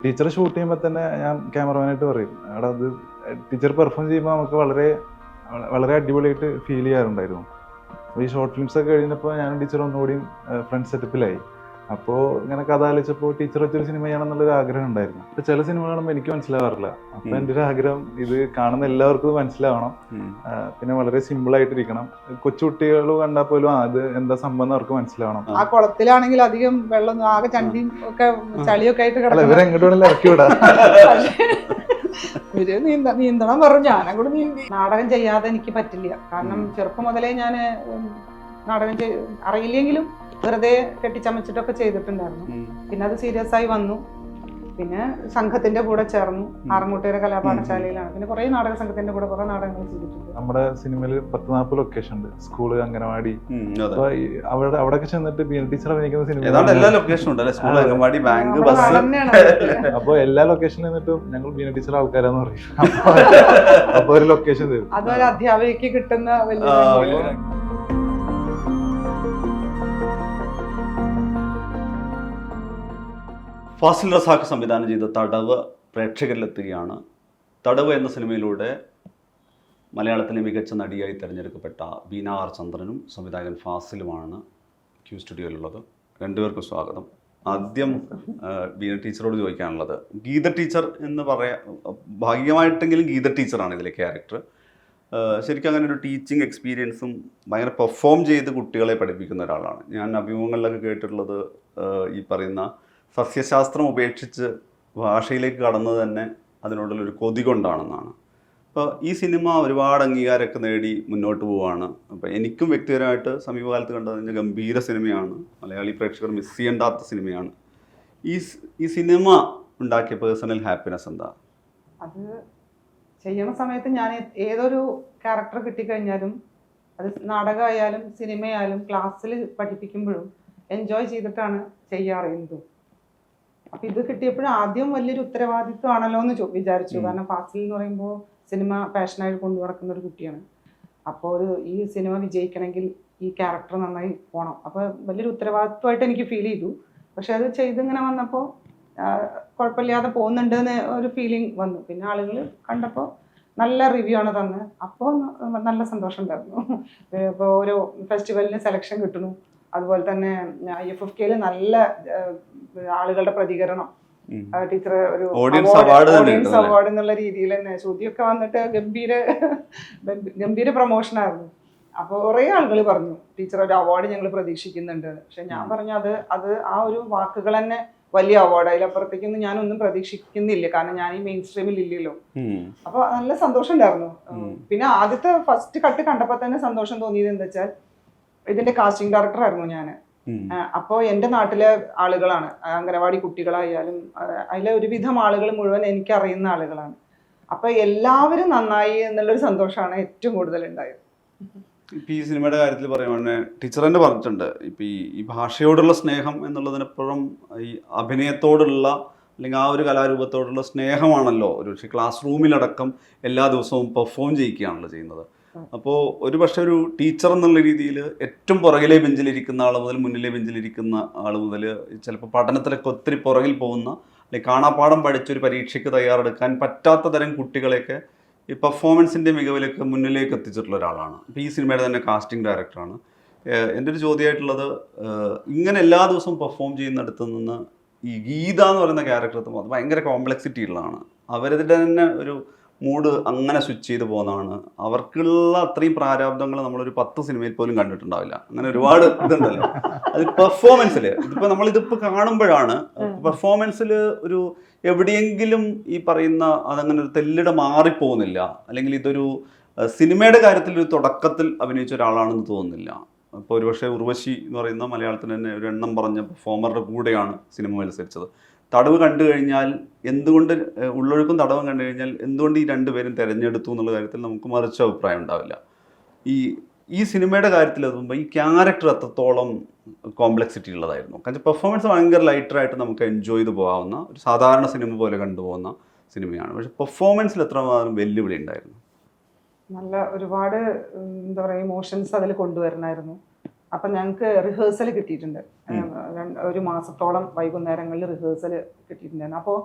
Teacher shoot ചെയ്യുമ്പോൾ തന്നെ ഞാൻ ക്യാമറമാനായിട്ട് പറയും, എടാ അത് ടീച്ചർ പെർഫോം ചെയ്യുമ്പോൾ നമുക്ക് വളരെ വളരെ അടിപൊളിയായിട്ട് ഫീൽ ചെയ്യാറുണ്ടായിരുന്നു. അപ്പോൾ ഈ ഷോർട്ട് ഫിലിംസ് ഒക്കെ കഴിഞ്ഞപ്പോൾ ഞാനും ടീച്ചർ ഒന്നുകൂടിയും ഫ്രണ്ട് സെറ്റപ്പിലായി. അപ്പോൾ ഇങ്ങനെ കഥ ആലോചിച്ചപ്പോൾ ടീച്ചർ വെച്ചൊരു സിനിമ ചെയ്യണമെന്നുള്ളൊരു ആഗ്രഹം ഉണ്ടായിരുന്നു. അപ്പോൾ ചില സിനിമ കാണുമ്പോൾ എനിക്ക് മനസ്സിലാവാറില്ല. അപ്പോൾ എൻ്റെ ഒരു ആഗ്രഹം ഇത് കാണുന്ന എല്ലാവർക്കും മനസ്സിലാവണം, പിന്നെ വളരെ സിമ്പിൾ ആയിട്ടിരിക്കണം. കൊച്ചുകുട്ടികൾ കണ്ടാൽ പോലും അത് എന്താ സംഭവം അവർക്ക് മനസ്സിലാവണം. ആ കുളത്തിലാണെങ്കിൽ അധികം വെള്ളം ആകെ ചണ്ടിയും ഒക്കെ ചളിയൊക്കെ ആയിട്ട് അല്ല, ഇവരെങ്ങോട്ട് വേണമെങ്കിലും ഇറക്കി വിടാം. ഇവര് നീന്തണം പറഞ്ഞു, ഞാനും കൂടെ നീന്തി. നാടകം ചെയ്യാതെ എനിക്ക് പറ്റില്ല. കാരണം ചെറുപ്പം മുതലേ ഞാൻ നാടകം അറിയില്ലെങ്കിലും വെറുതെ കെട്ടിച്ചമച്ചിട്ടൊക്കെ ചെയ്തിട്ടുണ്ടായിരുന്നു. പിന്നെ അത് സീരിയസ് ആയി വന്നു. പിന്നെ സംഘത്തിന്റെ കൂടെ ചേർന്നു. ആറങ്ങോട്ടുകര കലാപാഠശാലയിലാണ്. പിന്നെ കുറെ നാടക സംഘത്തിന്റെ കൂടെ കുറെ നാടകങ്ങൾ ചെയ്തിട്ടുണ്ട്. നമ്മുടെ സിനിമയിൽ 10-40 ലൊക്കേഷൻ ഉണ്ട്. സ്കൂള്, അംഗനവാടി. അവിടെയൊക്കെ ചെന്നിട്ട് ബീന ടീച്ചർ അഭിനയിക്കുന്ന സിനിമ. അപ്പൊ എല്ലാ ലൊക്കേഷനിൽ നിന്നിട്ടും ഞങ്ങൾ ബീന ടീച്ചർ ആൾക്കാരാന്ന് പറയും. അപ്പൊ ഒരു ലൊക്കേഷൻ തരും. അതൊരു അധ്യാപികക്ക് കിട്ടുന്ന വലിയ ഫാസിൽ റസാഖ് സംവിധാനം ചെയ്ത തടവ് പ്രേക്ഷകരിലെത്തുകയാണ്. തടവ് എന്ന സിനിമയിലൂടെ മലയാളത്തിലെ മികച്ച നടിയായി തിരഞ്ഞെടുക്കപ്പെട്ട ബീന ആർ ചന്ദ്രനും സംവിധായകൻ ഫാസിലുമാണ് ക്യൂ സ്റ്റുഡിയോയിലുള്ളത്. രണ്ടുപേർക്കും സ്വാഗതം. ആദ്യം ബീന ടീച്ചറോട് ചോദിക്കാനുള്ളത്, ഗീത ടീച്ചർ എന്ന് ഭാഗികമായിട്ടെങ്കിലും ഗീത ടീച്ചറാണ് ഇതിലെ ക്യാരക്ടർ. ശരിക്കും അങ്ങനെ ഒരു ടീച്ചിങ് എക്സ്പീരിയൻസും ഭയങ്കര പെർഫോം ചെയ്ത് കുട്ടികളെ പഠിപ്പിക്കുന്ന ഒരാളാണ്. ഞാൻ അഭിമുഖങ്ങളിലൊക്കെ കേട്ടിട്ടുള്ളത് ഈ പറയുന്ന സസ്യശാസ്ത്രം ഉപേക്ഷിച്ച് ഭാഷയിലേക്ക് കടന്നത് തന്നെ അതിനോടുള്ളൊരു കൊതി കൊണ്ടാണെന്നാണ്. അപ്പോൾ ഈ സിനിമ ഒരുപാട് അംഗീകാരമൊക്കെ നേടി മുന്നോട്ട് പോവുകയാണ്. അപ്പോൾ എനിക്കും വ്യക്തിപരമായിട്ട് സമീപകാലത്ത് കണ്ടതിൻ്റെ ഗംഭീര സിനിമയാണ്. മലയാളി പ്രേക്ഷകർ മിസ് ചെയ്യേണ്ടാത്ത സിനിമയാണ്. ഈ സിനിമ ഉണ്ടാക്കിയ പേഴ്സണൽ ഹാപ്പിനെസ് എന്താ? അത് ചെയ്യണ സമയത്ത് ഞാൻ ഏതൊരു ക്യാരക്ടർ കിട്ടിക്കഴിഞ്ഞാലും, അത് നാടകമായാലും സിനിമയായാലും ക്ലാസ്സിൽ പഠിപ്പിക്കുമ്പോഴും എൻജോയ് ചെയ്തിട്ടാണ് ചെയ്യാറ് എന്തും. അപ്പം ഇത് കിട്ടിയപ്പോഴും ആദ്യം വലിയൊരു ഉത്തരവാദിത്വമാണല്ലോ എന്ന് വിചാരിച്ചു. കാരണം ഫാസിൽ എന്ന് പറയുമ്പോൾ സിനിമ പാഷനായിട്ട് കൊണ്ടു നടക്കുന്ന ഒരു കുട്ടിയാണ്. അപ്പോൾ ഈ സിനിമ വിജയിക്കണമെങ്കിൽ ഈ ക്യാരക്ടർ നന്നായി പോകണം. അപ്പോൾ വലിയൊരു ഉത്തരവാദിത്വമായിട്ട് എനിക്ക് ഫീൽ ചെയ്തു. പക്ഷെ അത് ചെയ്തിങ്ങനെ വന്നപ്പോൾ കുഴപ്പമില്ലാതെ പോകുന്നുണ്ട് എന്ന് ഒരു ഫീലിംഗ് വന്നു. പിന്നെ ആളുകൾ കണ്ടപ്പോൾ നല്ല റിവ്യൂ ആണ് തന്നത്. അപ്പോൾ നല്ല സന്തോഷം ഉണ്ടായിരുന്നു. ഇപ്പോൾ ഓരോ ഫെസ്റ്റിവലിന് സെലക്ഷൻ കിട്ടുന്നു. അതുപോലെ തന്നെ IFFKയിൽ നല്ല ആളുകളുടെ പ്രതികരണം. ടീച്ചർ ഒരു ഓഡിയൻസ് അവാർഡ് എന്നുള്ള രീതിയിൽ തന്നെ ശ്രുതിയൊക്കെ വന്നിട്ട് ഗംഭീര പ്രൊമോഷനായിരുന്നു. അപ്പോൾ കുറേ ആളുകൾ പറഞ്ഞു ടീച്ചർ ഒരു അവാർഡ് ഞങ്ങൾ പ്രതീക്ഷിക്കുന്നുണ്ട്. പക്ഷെ ഞാൻ പറഞ്ഞു അത് ആ ഒരു വാക്കുകൾ തന്നെ വലിയ അവാർഡ്, അതിലപ്പുറത്തേക്കൊന്നും ഞാനൊന്നും പ്രതീക്ഷിക്കുന്നില്ല. കാരണം ഞാൻ ഈ മെയിൻ സ്ട്രീമിൽ ഇല്ലല്ലോ. അപ്പോൾ നല്ല സന്തോഷം ഉണ്ടായിരുന്നു. പിന്നെ ആദ്യത്തെ ഫസ്റ്റ് കട്ട് കണ്ടപ്പോൾ തന്നെ സന്തോഷം തോന്നിയത് എന്താ വെച്ചാൽ, ഇതിന്റെ കാസ്റ്റിംഗ് ഡയറക്ടർ ആയിരുന്നു ഞാൻ. അപ്പോൾ എൻ്റെ നാട്ടിലെ ആളുകളാണ്, അംഗനവാടി കുട്ടികളായാലും അതിലെ ഒരുവിധം ആളുകൾ മുഴുവൻ എനിക്കറിയുന്ന ആളുകളാണ്. അപ്പൊ എല്ലാവരും നന്നായി എന്നുള്ളൊരു സന്തോഷമാണ് ഏറ്റവും കൂടുതൽ ഉണ്ടായത്. ഇപ്പം ഈ സിനിമയുടെ കാര്യത്തിൽ പറയുവാണ്, ടീച്ചർ തന്നെ പറഞ്ഞിട്ടുണ്ട്, ഇപ്പം ഈ ഭാഷയോടുള്ള സ്നേഹം എന്നുള്ളതിനപ്പുറം ഈ അഭിനയത്തോടുള്ള അല്ലെങ്കിൽ ആ ഒരു കലാരൂപത്തോടുള്ള സ്നേഹമാണല്ലോ ഒരു പക്ഷേ ക്ലാസ് റൂമിലടക്കം എല്ലാ ദിവസവും പെർഫോം ചെയ്യിക്കുകയാണല്ലോ ചെയ്യുന്നത്. അപ്പോൾ ഒരു പക്ഷേ ഒരു ടീച്ചർ എന്നുള്ള രീതിയിൽ ഏറ്റവും പുറകിലെ ബെഞ്ചിലിരിക്കുന്ന ആൾ മുതൽ മുന്നിലെ ബെഞ്ചിലിരിക്കുന്ന ആൾ മുതൽ ചിലപ്പോൾ പഠനത്തിലൊക്കെ ഒത്തിരി പുറകിൽ പോകുന്ന അല്ലെങ്കിൽ കാണാപ്പാഠം പഠിച്ചൊരു പരീക്ഷയ്ക്ക് തയ്യാറെടുക്കാൻ പറ്റാത്ത തരം കുട്ടികളെയൊക്കെ ഈ പെർഫോമൻസിൻ്റെ മികവിലേക്ക് മുന്നിലേക്ക് എത്തിച്ചിട്ടുള്ള ഒരാളാണ്. ഇപ്പോൾ ഈ സിനിമയുടെ തന്നെ കാസ്റ്റിംഗ് ഡയറക്ടറാണ്. എൻ്റെ ഒരു ചോദ്യമായിട്ടുള്ളത്, ഇങ്ങനെ എല്ലാ ദിവസവും പെർഫോം ചെയ്യുന്നിടത്ത് നിന്ന് ഈ ഗീത എന്ന് പറയുന്ന ക്യാരക്ടർ എത്തുമ്പോൾ അത് ഭയങ്കര കോംപ്ലക്സിറ്റി ഉള്ളതാണ്. അവരുടെ തന്നെ ഒരു മൂഡ് അങ്ങനെ സ്വിച്ച് ചെയ്ത് പോകുന്നതാണ്. അവർക്കുള്ള അത്രയും പ്രാരാബ്ദങ്ങൾ നമ്മളൊരു 10 സിനിമയിൽ പോലും കണ്ടിട്ടുണ്ടാവില്ല. അങ്ങനെ ഒരുപാട് ഇതുണ്ടല്ലോ. അത് പെർഫോമൻസിൽ ഇതിപ്പോൾ നമ്മളിതിപ്പോൾ കാണുമ്പോഴാണ് പെർഫോമൻസിൽ ഒരു എവിടെയെങ്കിലും ഈ പറയുന്ന അതങ്ങനെ ഒരു തെല്ലിട മാറിപ്പോകുന്നില്ല. അല്ലെങ്കിൽ ഇതൊരു സിനിമയുടെ കാര്യത്തിൽ ഒരു തുടക്കത്തിൽ അഭിനയിച്ച ഒരാളാണെന്ന് തോന്നുന്നില്ല. ഇപ്പോൾ ഒരുപക്ഷെ ഉർവശി എന്ന് പറയുന്ന മലയാളത്തിൽ തന്നെ ഒരു എണ്ണം പറഞ്ഞ പെർഫോമറുടെ കൂടെയാണ് സിനിമ മത്സരിച്ചത്. തടവ് കണ്ടു കഴിഞ്ഞാൽ എന്തുകൊണ്ട്, ഉള്ളൊഴുക്കും തടവും കണ്ടു കഴിഞ്ഞാൽ എന്തുകൊണ്ട് ഈ രണ്ടുപേരും തിരഞ്ഞെടുത്തു എന്നുള്ള കാര്യത്തിൽ നമുക്ക് മറിച്ച അഭിപ്രായം ഉണ്ടാവില്ല. ഈ സിനിമയുടെ കാര്യത്തിൽ എത്തുമ്പോൾ ഈ ക്യാരക്ടർ എത്രത്തോളം കോംപ്ലക്സിറ്റി ഉള്ളതായിരുന്നു. കാരണം പെർഫോമൻസ് ഭയങ്കര ലൈറ്ററായിട്ട് നമുക്ക് എൻജോയ് ചെയ്ത് പോകാവുന്ന ഒരു സാധാരണ സിനിമ പോലെ കണ്ടുപോകുന്ന സിനിമയാണ്. പക്ഷെ പെർഫോമൻസിൽ എത്രമാത്രം വെല്ലുവിളി ഉണ്ടായിരുന്നു? നല്ല ഒരുപാട് എന്താ പറയുക ഇമോഷൻസ് അതിൽ കൊണ്ടുവരണമായിരുന്നു. അപ്പം ഞങ്ങൾക്ക് റിഹേഴ്സൽ കിട്ടിയിട്ടുണ്ട്. ഒരു മാസത്തോളം വൈകുന്നേരങ്ങളിൽ റിഹേഴ്സൽ കിട്ടിയിട്ടുണ്ടായിരുന്നു. അപ്പോൾ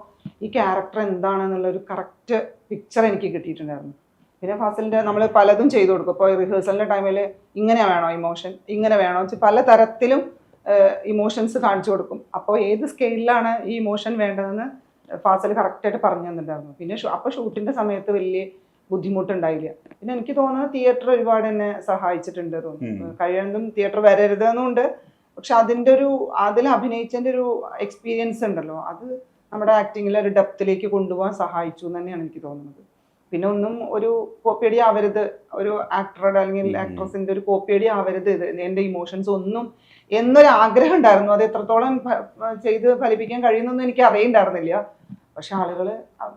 ഈ ക്യാരക്ടർ എന്താണെന്നുള്ളൊരു കറക്റ്റ് പിക്ചർ എനിക്ക് കിട്ടിയിട്ടുണ്ടായിരുന്നു. പിന്നെ ഫാസിലിൻ്റെ നമ്മൾ പലതും ചെയ്തു കൊടുക്കും. ഇപ്പോൾ റിഹേഴ്സലിൻ്റെ ടൈമിൽ ഇങ്ങനെ വേണോ ഇമോഷൻ, ഇങ്ങനെ വേണോ വെച്ചാൽ പല തരത്തിലും ഇമോഷൻസ് കാണിച്ചു കൊടുക്കും. അപ്പോൾ ഏത് സ്കെയിലാണ് ഈ ഇമോഷൻ വേണ്ടതെന്ന് ഫാസിൽ കറക്റ്റായിട്ട് പറഞ്ഞു തന്നിട്ടുണ്ടായിരുന്നു. പിന്നെ അപ്പോൾ ഷൂട്ടിൻ്റെ സമയത്ത് വലിയ ബുദ്ധിമുട്ടുണ്ടായില്ല. പിന്നെ എനിക്ക് തോന്നുന്നത് തിയേറ്റർ ഒരുപാട് എന്നെ സഹായിച്ചിട്ടുണ്ട് തോന്നുന്നു. കഴിയുന്നതും തിയേറ്റർ വരരുതെന്നുണ്ട്, പക്ഷെ അതിൽ അഭിനയിച്ചതിൻ്റെ ഒരു എക്സ്പീരിയൻസ് ഉണ്ടല്ലോ, അത് നമ്മുടെ ആക്ടിങ്ങിൽ ഒരു ഡെപ്തിലേക്ക് കൊണ്ടുപോകാൻ സഹായിച്ചു എന്ന് തന്നെയാണ് എനിക്ക് തോന്നുന്നത്. പിന്നെ ഒന്നും ഒരു കോപ്പിയടി ആവരുത്, ഒരു ആക്ടറുടെ അല്ലെങ്കിൽ ആക്ട്രസിൻ്റെ ഒരു കോപ്പിയടി ആവരുത് ഇത് എൻ്റെ ഇമോഷൻസ് ഒന്നും എന്നൊരു ആഗ്രഹം ഉണ്ടായിരുന്നു. അത് എത്രത്തോളം ചെയ്ത് ഫലിപ്പിക്കാൻ കഴിയുന്നൊന്നും എനിക്ക് അറിയണ്ടായിരുന്നില്ല. പക്ഷെ ആളുകൾ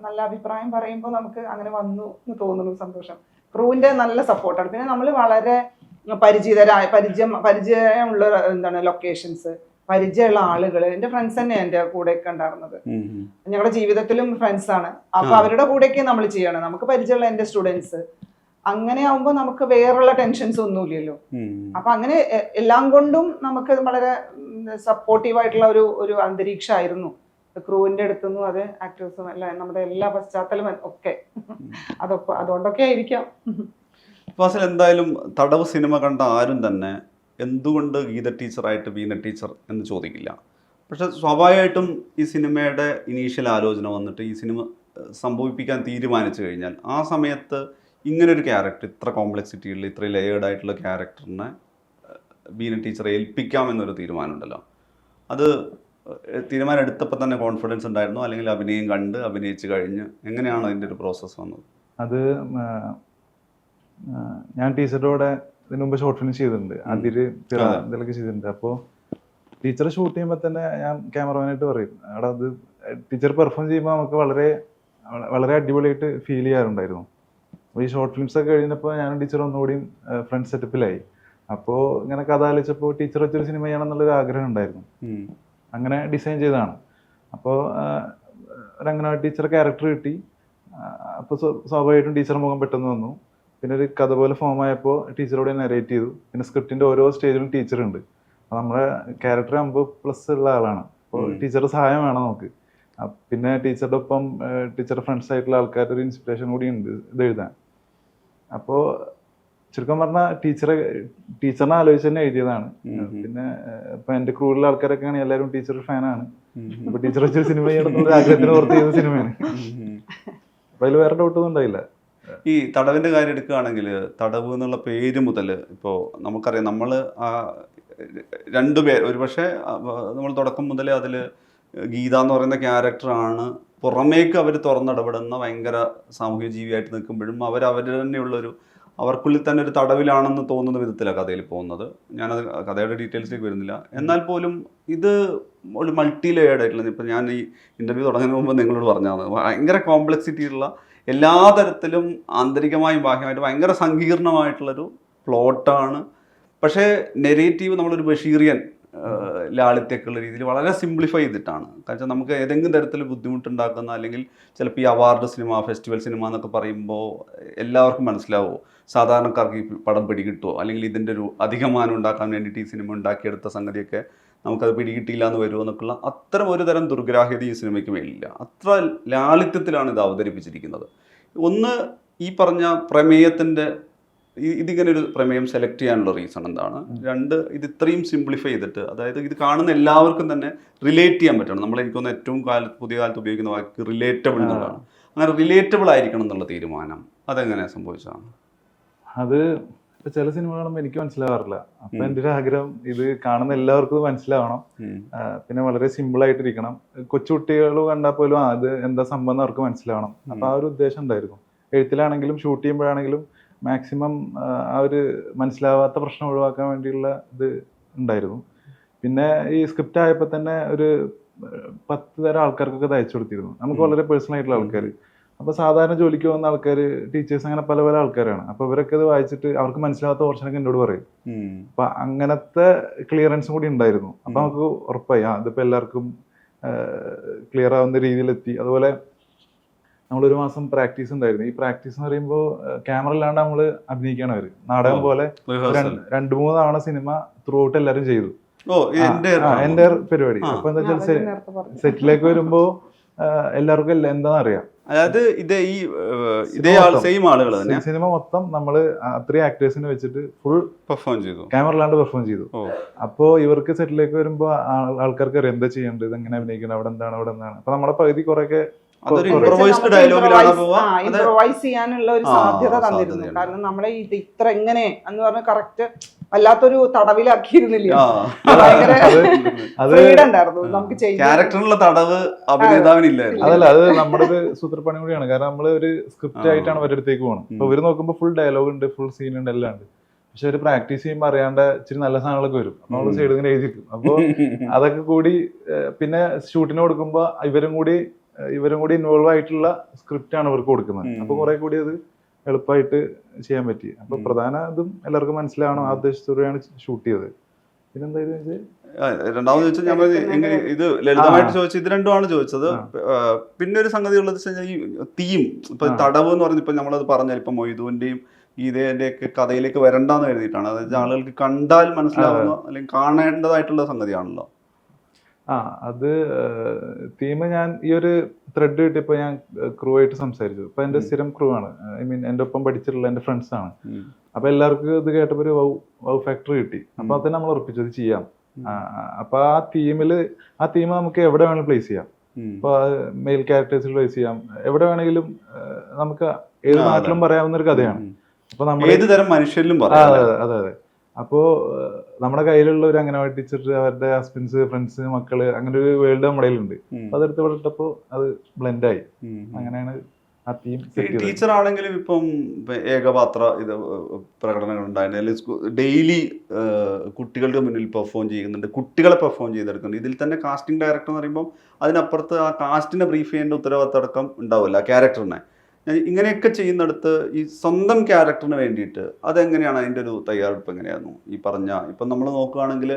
നല്ല അഭിപ്രായം പറയുമ്പോൾ നമുക്ക് അങ്ങനെ വന്നു എന്ന് തോന്നുന്നു. സന്തോഷം. ക്രൂവിൻ്റെ നല്ല സപ്പോർട്ടാണ്. പിന്നെ നമ്മൾ വളരെ പരിചയമുള്ള ലൊക്കേഷൻസ്, പരിചയമുള്ള ആളുകൾ, എൻ്റെ ഫ്രണ്ട്സ് തന്നെ എൻ്റെ കൂടെയൊക്കെ ഉണ്ടായിരുന്നത്. ഞങ്ങളുടെ ജീവിതത്തിലും ഫ്രണ്ട്സാണ്. അപ്പൊ അവരുടെ കൂടെയൊക്കെ നമ്മൾ ചെയ്യണം. നമുക്ക് പരിചയമുള്ള എൻ്റെ സ്റ്റുഡൻസ്, അങ്ങനെ ആവുമ്പോൾ നമുക്ക് വേറുള്ള ടെൻഷൻസ് ഒന്നുമില്ലല്ലോ. അപ്പൊ അങ്ങനെ എല്ലാം കൊണ്ടും നമുക്ക് വളരെ സപ്പോർട്ടീവായിട്ടുള്ള ഒരു അന്തരീക്ഷമായിരുന്നു ക്രൂവിന്റെ അടുത്തുനിന്നും. അത് ആക്ടേഴ്സും എല്ലാം നമ്മുടെ എല്ലാ പശ്ചാത്തലം ഒക്കെ അതുകൊണ്ടൊക്കെ ആയിരിക്കാം. ഫാസിൽ, എന്തായാലും തടവ് സിനിമ കണ്ട ആരും തന്നെ എന്തുകൊണ്ട് ഗീത ടീച്ചറായിട്ട് വീണ ടീച്ചർ എന്ന് ചോദിക്കില്ല. പക്ഷെ സ്വാഭാവികമായിട്ടും ഈ സിനിമയുടെ ഇനീഷ്യൽ ആലോചന വന്നിട്ട് ഈ സിനിമ സംഭവിപ്പിക്കാൻ തീരുമാനിച്ചു കഴിഞ്ഞാൽ ആ സമയത്ത് ഇങ്ങനൊരു ക്യാരക്ടർ, ഇത്ര കോംപ്ലക്സിറ്റിയുള്ള ഇത്ര ലെയേർഡായിട്ടുള്ള ക്യാരക്ടറിനെ വീണ ടീച്ചറെ ഏൽപ്പിക്കാമെന്നൊരു തീരുമാനമുണ്ടല്ലോ, അത് തീരുമാനം എടുത്തപ്പോൾ തന്നെ കോൺഫിഡൻസ് ഉണ്ടായിരുന്നു, അല്ലെങ്കിൽ അഭിനയം കണ്ട് അഭിനയിച്ച് കഴിഞ്ഞ് എങ്ങനെയാണ് അതിൻ്റെ ഒരു പ്രോസസ്സ് വന്നത്? അത് ഞാൻ ടീച്ചറുടെ കൂടെ ഇതിനു മുമ്പ് ഷോർട്ട് ഫിലിം ചെയ്തിട്ടുണ്ട്, ഇതിലൊക്കെ ചെയ്തിട്ടുണ്ട്. അപ്പോൾ ടീച്ചർ ഷൂട്ട് ചെയ്യുമ്പോൾ തന്നെ ഞാൻ ക്യാമറമാനായിട്ട് പറയും, അവിടെ അത് ടീച്ചർ പെർഫോം ചെയ്യുമ്പോൾ നമുക്ക് വളരെ വളരെ അടിപൊളിയായിട്ട് ഫീൽ ചെയ്യാറുണ്ടായിരുന്നു. അപ്പോൾ ഈ ഷോർട്ട് ഫിലിംസ് ഒക്കെ കഴിഞ്ഞപ്പോൾ ഞാനും ടീച്ചർ ഒന്നുകൂടിയും ഫ്രണ്ട് സെറ്റപ്പിലായി. അപ്പോൾ ഇങ്ങനെ കഥ ആലോചിച്ചപ്പോൾ ടീച്ചർ വെച്ചൊരു സിനിമ ചെയ്യണമെന്നുള്ളൊരു ആഗ്രഹം ഉണ്ടായിരുന്നു. അങ്ങനെ ഡിസൈൻ ചെയ്തതാണ്. അപ്പോൾ ഒരു അംഗനവാടി ടീച്ചർ ക്യാരക്ടർ കിട്ടി. അപ്പോൾ സ്വാഭാവികമായിട്ടും ടീച്ചർ മുഖം പെട്ടെന്ന് വന്നു. പിന്നെ ഒരു കഥ പോലെ ഫോം ആയപ്പോൾ ടീച്ചറോട് നരേറ്റ് ചെയ്തു. പിന്നെ സ്ക്രിപ്റ്റിൻ്റെ ഓരോ സ്റ്റേജിലും ടീച്ചറുണ്ട്. അപ്പോൾ നമ്മുടെ ക്യാരക്ടർ 50+ ഉള്ള ആളാണ്. അപ്പോൾ ടീച്ചറുടെ സഹായം വേണം നമുക്ക്. പിന്നെ ടീച്ചറുടെ ഒപ്പം ടീച്ചറുടെ ഫ്രണ്ട്സ് ആയിട്ടുള്ള ആൾക്കാരുടെ ഒരു ഇൻസ്പിറേഷൻ കൂടി ഉണ്ട് ഇത് എഴുതാൻ. അപ്പോൾ ചുരുക്കം പറഞ്ഞാൽ ടീച്ചറിനെ ആലോചിച്ച് തന്നെ എഴുതിയതാണ്. പിന്നെ ഇപ്പം എൻ്റെ ക്രൂവിലുള്ള ആൾക്കാരൊക്കെ ആണെങ്കിൽ എല്ലാവരും ടീച്ചർ ഫാനാണ്. അപ്പോൾ ടീച്ചർ വെച്ചൊരു സിനിമ ചെയ്യണമെന്നുള്ള ആഗ്രഹത്തിന് പുറത്ത് ചെയ്യുന്ന സിനിമയാണ്. അപ്പോൾ അതിൽ വേറെ ഡൗട്ടൊന്നും ഉണ്ടായില്ല. ഈ തടവിൻ്റെ കാര്യം എടുക്കുകയാണെങ്കിൽ, തടവ് എന്നുള്ള പേര് മുതൽ ഇപ്പോൾ നമുക്കറിയാം, നമ്മൾ രണ്ടുപേർ ഒരുപക്ഷെ നമ്മൾ തുടക്കം മുതലേ അതിൽ ഗീത എന്ന് പറയുന്ന ക്യാരക്ടറാണ് പുറമേക്ക് അവർ തുറന്നിടപെടുന്ന ഭയങ്കര സാമൂഹ്യ ജീവിയായിട്ട് നിൽക്കുമ്പോഴും അവർ തന്നെയുള്ളൊരു അവർക്കുള്ളിൽ തന്നെ ഒരു തടവിലാണെന്ന് തോന്നുന്ന വിധത്തിലാണ് കഥയിൽ പോകുന്നത്. ഞാനത് കഥയുടെ ഡീറ്റെയിൽസിലേക്ക് വരുന്നില്ല. എന്നാൽ പോലും ഇത് ഒരു മൾട്ടി ലെയേർഡ് ആയിട്ടുള്ള, ഇപ്പം ഞാൻ ഈ ഇൻ്റർവ്യൂ തുടങ്ങുന്നതിന് മുമ്പ് നിങ്ങളോട് പറഞ്ഞതാണ്, ഭയങ്കര കോംപ്ലക്സിറ്റി ഉള്ള, എല്ലാ തരത്തിലും ആന്തരികമായും ബാഹ്യമായിട്ടും ഭയങ്കര സങ്കീർണമായിട്ടുള്ളൊരു പ്ലോട്ടാണ്. പക്ഷേ നെറേറ്റീവ് നമ്മളൊരു ബഷീറിയൻ ലാളിത്യമൊക്കെയുള്ള രീതിയിൽ വളരെ സിംപ്ലിഫൈ ചെയ്തിട്ടാണ്. കാരണം നമുക്ക് ഏതെങ്കിലും തരത്തിൽ ബുദ്ധിമുട്ടുണ്ടാക്കുന്ന, അല്ലെങ്കിൽ ചിലപ്പോൾ ഈ അവാർഡ് സിനിമ, ഫെസ്റ്റിവൽ സിനിമ എന്നൊക്കെ പറയുമ്പോൾ എല്ലാവർക്കും മനസ്സിലാവുമോ, സാധാരണക്കാർക്ക് ഈ പടം പിടികിട്ടുമോ, അല്ലെങ്കിൽ ഇതിൻ്റെ ഒരു അധികമാനം ഉണ്ടാക്കാൻ വേണ്ടിയിട്ട് ഈ സിനിമ ഉണ്ടാക്കിയെടുത്ത സംഗതിയൊക്കെ നമുക്കത് പിടികിട്ടിയില്ല എന്ന് വരുമോ എന്നൊക്കെയുള്ള അത്തരം ഒരു തരം ദുർഗ്രാഹ്യത ഈ സിനിമയ്ക്ക് മേലില്ല. അത്ര ലാളിത്യത്തിലാണ് ഇത് അവതരിപ്പിച്ചിരിക്കുന്നത്. ഒന്ന്, ഈ പറഞ്ഞ പ്രമേയത്തിൻ്റെ ഇതിങ്ങനെ ഒരു പ്രമേയം സെലക്ട് ചെയ്യാനുള്ള റീസൺ എന്താണ്? രണ്ട്, ഇത് ഇത്രയും സിംപ്ലിഫൈ ചെയ്തിട്ട്, അതായത് ഇത് കാണുന്ന എല്ലാവർക്കും തന്നെ റിലേറ്റ് ചെയ്യാൻ പറ്റണം. നമ്മളെനിക്കൊന്ന് ഏറ്റവും പുതിയ കാലത്ത് ഉപയോഗിക്കുന്ന വാക്ക് റിലേറ്റബിൾ എന്നുള്ളതാണ്. അങ്ങനെ റിലേറ്റബിൾ ആയിരിക്കണം എന്നുള്ള തീരുമാനം അതെങ്ങനെയാണ് സംഭവിച്ചതാണ്? അത് ചില സിനിമ കാണുമ്പോൾ എനിക്ക് മനസ്സിലാവാറില്ല. അപ്പം എൻ്റെ ഒരു ആഗ്രഹം ഇത് കാണുന്ന എല്ലാവർക്കും മനസ്സിലാവണം. പിന്നെ വളരെ സിമ്പിളായിട്ടിരിക്കണം. കൊച്ചുകുട്ടികൾ കണ്ടാൽ പോലും അത് എന്താ സംഭവം അവർക്ക് മനസ്സിലാവണം. അപ്പം ആ ഒരു ഉദ്ദേശം ഉണ്ടായിരുന്നു. എഴുത്തിലാണെങ്കിലും ഷൂട്ട് ചെയ്യുമ്പോഴാണെങ്കിലും മാക്സിമം ആ ഒരു മനസ്സിലാവാത്ത പ്രശ്നം ഒഴിവാക്കാൻ വേണ്ടിയുള്ള ഇത് ഉണ്ടായിരുന്നു. പിന്നെ ഈ സ്ക്രിപ്റ്റ് ആയപ്പോൾ തന്നെ ഒരു 10 തരം ആൾക്കാർക്കൊക്കെ അയച്ചു കൊടുത്തിരുന്നു. നമുക്ക് വളരെ പേഴ്സണൽ ആയിട്ടുള്ള ആൾക്കാർ. അപ്പോൾ സാധാരണ ജോലിക്ക് പോകുന്ന ആൾക്കാർ, ടീച്ചേഴ്സ്, അങ്ങനെ പല പല ആൾക്കാരാണ്. അപ്പോൾ ഇവരൊക്കെ ഇത് വായിച്ചിട്ട് അവർക്ക് മനസ്സിലാവാത്ത പോർഷനൊക്കെ എന്നോട് പറയും. അപ്പം അങ്ങനത്തെ ക്ലിയറൻസും കൂടി ഉണ്ടായിരുന്നു. അപ്പം നമുക്ക് ഉറപ്പായി ഇതിപ്പോൾ എല്ലാവർക്കും ക്ലിയർ ആവുന്ന രീതിയിലെത്തി. അതുപോലെ നമ്മളൊരു മാസം പ്രാക്ടീസ് ഉണ്ടായിരുന്നു. ഈ പ്രാക്ടീസ് എന്ന് പറയുമ്പോൾ ക്യാമറ ഇല്ലാണ്ട് നമ്മൾ അഭിനയിക്കുകയാണ് അവര്. നാടകം പോലെ 2-3 തവണ സിനിമ ത്രൂ ഔട്ട് എല്ലാവരും ചെയ്തു. എന്റെ പരിപാടി. അപ്പൊ എന്താ വെച്ചാൽ സെറ്റിലേക്ക് വരുമ്പോ എല്ലാവർക്കും എന്താണെന്ന് അറിയാം. അതായത് ഇതേ സെയിം ആളുകൾ തന്നെ സിനിമ മൊത്തം നമ്മള് അത്രയും ആക്ടേഴ്സിനെ വെച്ചിട്ട് ഫുൾ പെർഫോം ചെയ്തു, ക്യാമറ ഇല്ലാണ്ട് പെർഫോം ചെയ്തു. അപ്പോ ഇവർക്ക് സെറ്റിലേക്ക് വരുമ്പോ ആൾക്കാർക്ക് അറിയാം എന്താ ചെയ്യേണ്ടത്, എങ്ങനെ അഭിനയിക്കണം, അവിടെ എന്താണ്. അപ്പൊ നമ്മുടെ പകുതി കുറെയൊക്കെ ഇംപ്രവൈസ് ചെയ്യാനുള്ള ഒരു സാധ്യത തന്നിരുന്നു. കാരണം നമ്മളെ ഇത്ര എങ്ങനെ എന്ന് പറഞ്ഞ കറക്റ്റ് വല്ലാത്തൊരു തടവിലാക്കിയിരുന്നില്ല. നമുക്ക് ക്യാരക്ടറിനുള്ള തടവ് അഭിനേതാവിനില്ലായിരുന്നു. അതല്ല, അത് നമ്മുടെ ഒരു സൂത്രപ്പണി കൂടിയാണ്. കാരണം നമ്മള് ഒരു സ്ക്രിപ്റ്റ് ആയിട്ടാണ് അവരുടെ അടുത്തേക്ക് പോകുന്നത്. അപ്പൊ ഇവര് നോക്കുമ്പോ ഫുൾ ഡയലോഗ് ഉണ്ട്, ഫുൾ സീൻ ഉണ്ട്, എല്ലാം ഉണ്ട്. പക്ഷെ ഒരു പ്രാക്ടീസ് ചെയ്യുമ്പോൾ അറിയാണ്ട് ഇച്ചിരി നല്ല സാധനങ്ങളൊക്കെ വരും. നമ്മൾ സൈഡ് ഇങ്ങനെ എഴുതിക്കും. അപ്പൊ അതൊക്കെ കൂടി പിന്നെ ഷൂട്ടിന് കൊടുക്കുമ്പോ ഇവരും കൂടി ഇൻവോൾവ് ആയിട്ടുള്ള സ്ക്രിപ്റ്റ് ആണ് ഇവർക്ക് കൊടുക്കുന്നത്. അപ്പൊ കുറെ കൂടി അത് എളുപ്പമായിട്ട് ചെയ്യാൻ പറ്റി. അപ്പൊ പ്രധാന ഇതും എല്ലാവർക്കും മനസ്സിലാവണം, ആ ഉദ്ദേശത്തോടെയാണ് ഷൂട്ട് ചെയ്തത്. പിന്നെന്താ രണ്ടാമത് ചോദിച്ചത് ഞാൻ ഇത് ലളിതമായിട്ട് ചോദിച്ചത് ഇത് രണ്ടുമാണ് ചോദിച്ചത്. പിന്നെ ഒരു സംഗതി ഉള്ളത് ഈ തീം ഇപ്പൊ തടവ് എന്ന് പറഞ്ഞപ്പോ നമ്മളത് പറഞ്ഞാൽ ഇപ്പൊ മൊയ്തുവിന്റെയും ഗീതേന്റെ ഒക്കെ കഥയിലേക്ക് വരണ്ടെന്ന് കരുതിയിട്ടാണ്. അതായത് ആളുകൾക്ക് കണ്ടാൽ മനസ്സിലാവുന്ന അല്ലെങ്കിൽ കാണേണ്ടതായിട്ടുള്ള സംഗതിയാണല്ലോ. അത് തീം ഞാൻ ഈ ഒരു ത്രെഡ് കിട്ടിയപ്പോ ഞാൻ ക്രൂ ആയിട്ട് സംസാരിച്ചു. ഇപ്പൊ എന്റെ സ്ഥിരം ക്രൂ ആണ്, ഐ മീൻ എന്റെ ഒപ്പം പഠിച്ചിട്ടുള്ള എന്റെ ഫ്രണ്ട്സ് ആണ്. അപ്പൊ എല്ലാവർക്കും ഇത് കേട്ടപ്പോ ഒരു വൗ ഫാക്ടർ കിട്ടി. അപ്പൊ അത് നമ്മൾ ഉറപ്പിച്ചു അത് ചെയ്യാം. അപ്പൊ ആ തീം നമുക്ക് എവിടെ വേണമെങ്കിലും പ്ലേസ് ചെയ്യാം. ഇപ്പൊ മെയിൽ ക്യാരക്ടേഴ്സിൽ പ്ലേസ് ചെയ്യാം, എവിടെ വേണമെങ്കിലും നമുക്ക് ഏത് നാട്ടിലും പറയാവുന്ന ഒരു കഥയാണ്. അപ്പൊ നമ്മൾ ഏത് തരം മനുഷ്യരിലും അതെ. അപ്പോ നമ്മുടെ കയ്യിലുള്ള ഒരു അംഗനവാടി ടീച്ചർ, അവരുടെ ഹസ്ബൻഡ്സ്, ഫ്രണ്ട്സ്, മക്കള്, അങ്ങനെ ഒരു വേൾഡ് നമ്മുടെ കയ്യിലുണ്ട്. അപ്പൊ അതെടുത്ത് വിട്ടപ്പോ അത് ബ്ലെൻഡായി. അങ്ങനെയാണ് ആ തീം. ടീച്ചർ ആണെങ്കിലും ഇപ്പം ഏകപാത്ര ഇത് പ്രകടനങ്ങൾ ഉണ്ടായിരുന്നു, ഡെയിലി കുട്ടികളുടെ മുന്നിൽ പെർഫോം ചെയ്യുന്നുണ്ട്, കുട്ടികളെ പെർഫോം ചെയ്തെടുക്കുന്നുണ്ട്. ഇതിൽ തന്നെ കാസ്റ്റിംഗ് ഡയറക്ടർ എന്ന് പറയുമ്പോൾ അതിനപ്പുറത്ത് ആ കാസ്റ്റിനെ ബ്രീഫ് ചെയ്യേണ്ട ഉത്തരവാദിത്തം അടക്കം ഉണ്ടാവില്ല ക്യാരക്ടറിനെ. ഇങ്ങനെയൊക്കെ ചെയ്യുന്നിടത്ത് ഈ സ്വന്തം ക്യാരക്ടറിന് വേണ്ടിയിട്ട് അതെങ്ങനെയാണ്, അതിൻ്റെ ഒരു തയ്യാറെടുപ്പ് എങ്ങനെയായിരുന്നു? ഈ പറഞ്ഞ ഇപ്പം നമ്മൾ നോക്കുകയാണെങ്കിൽ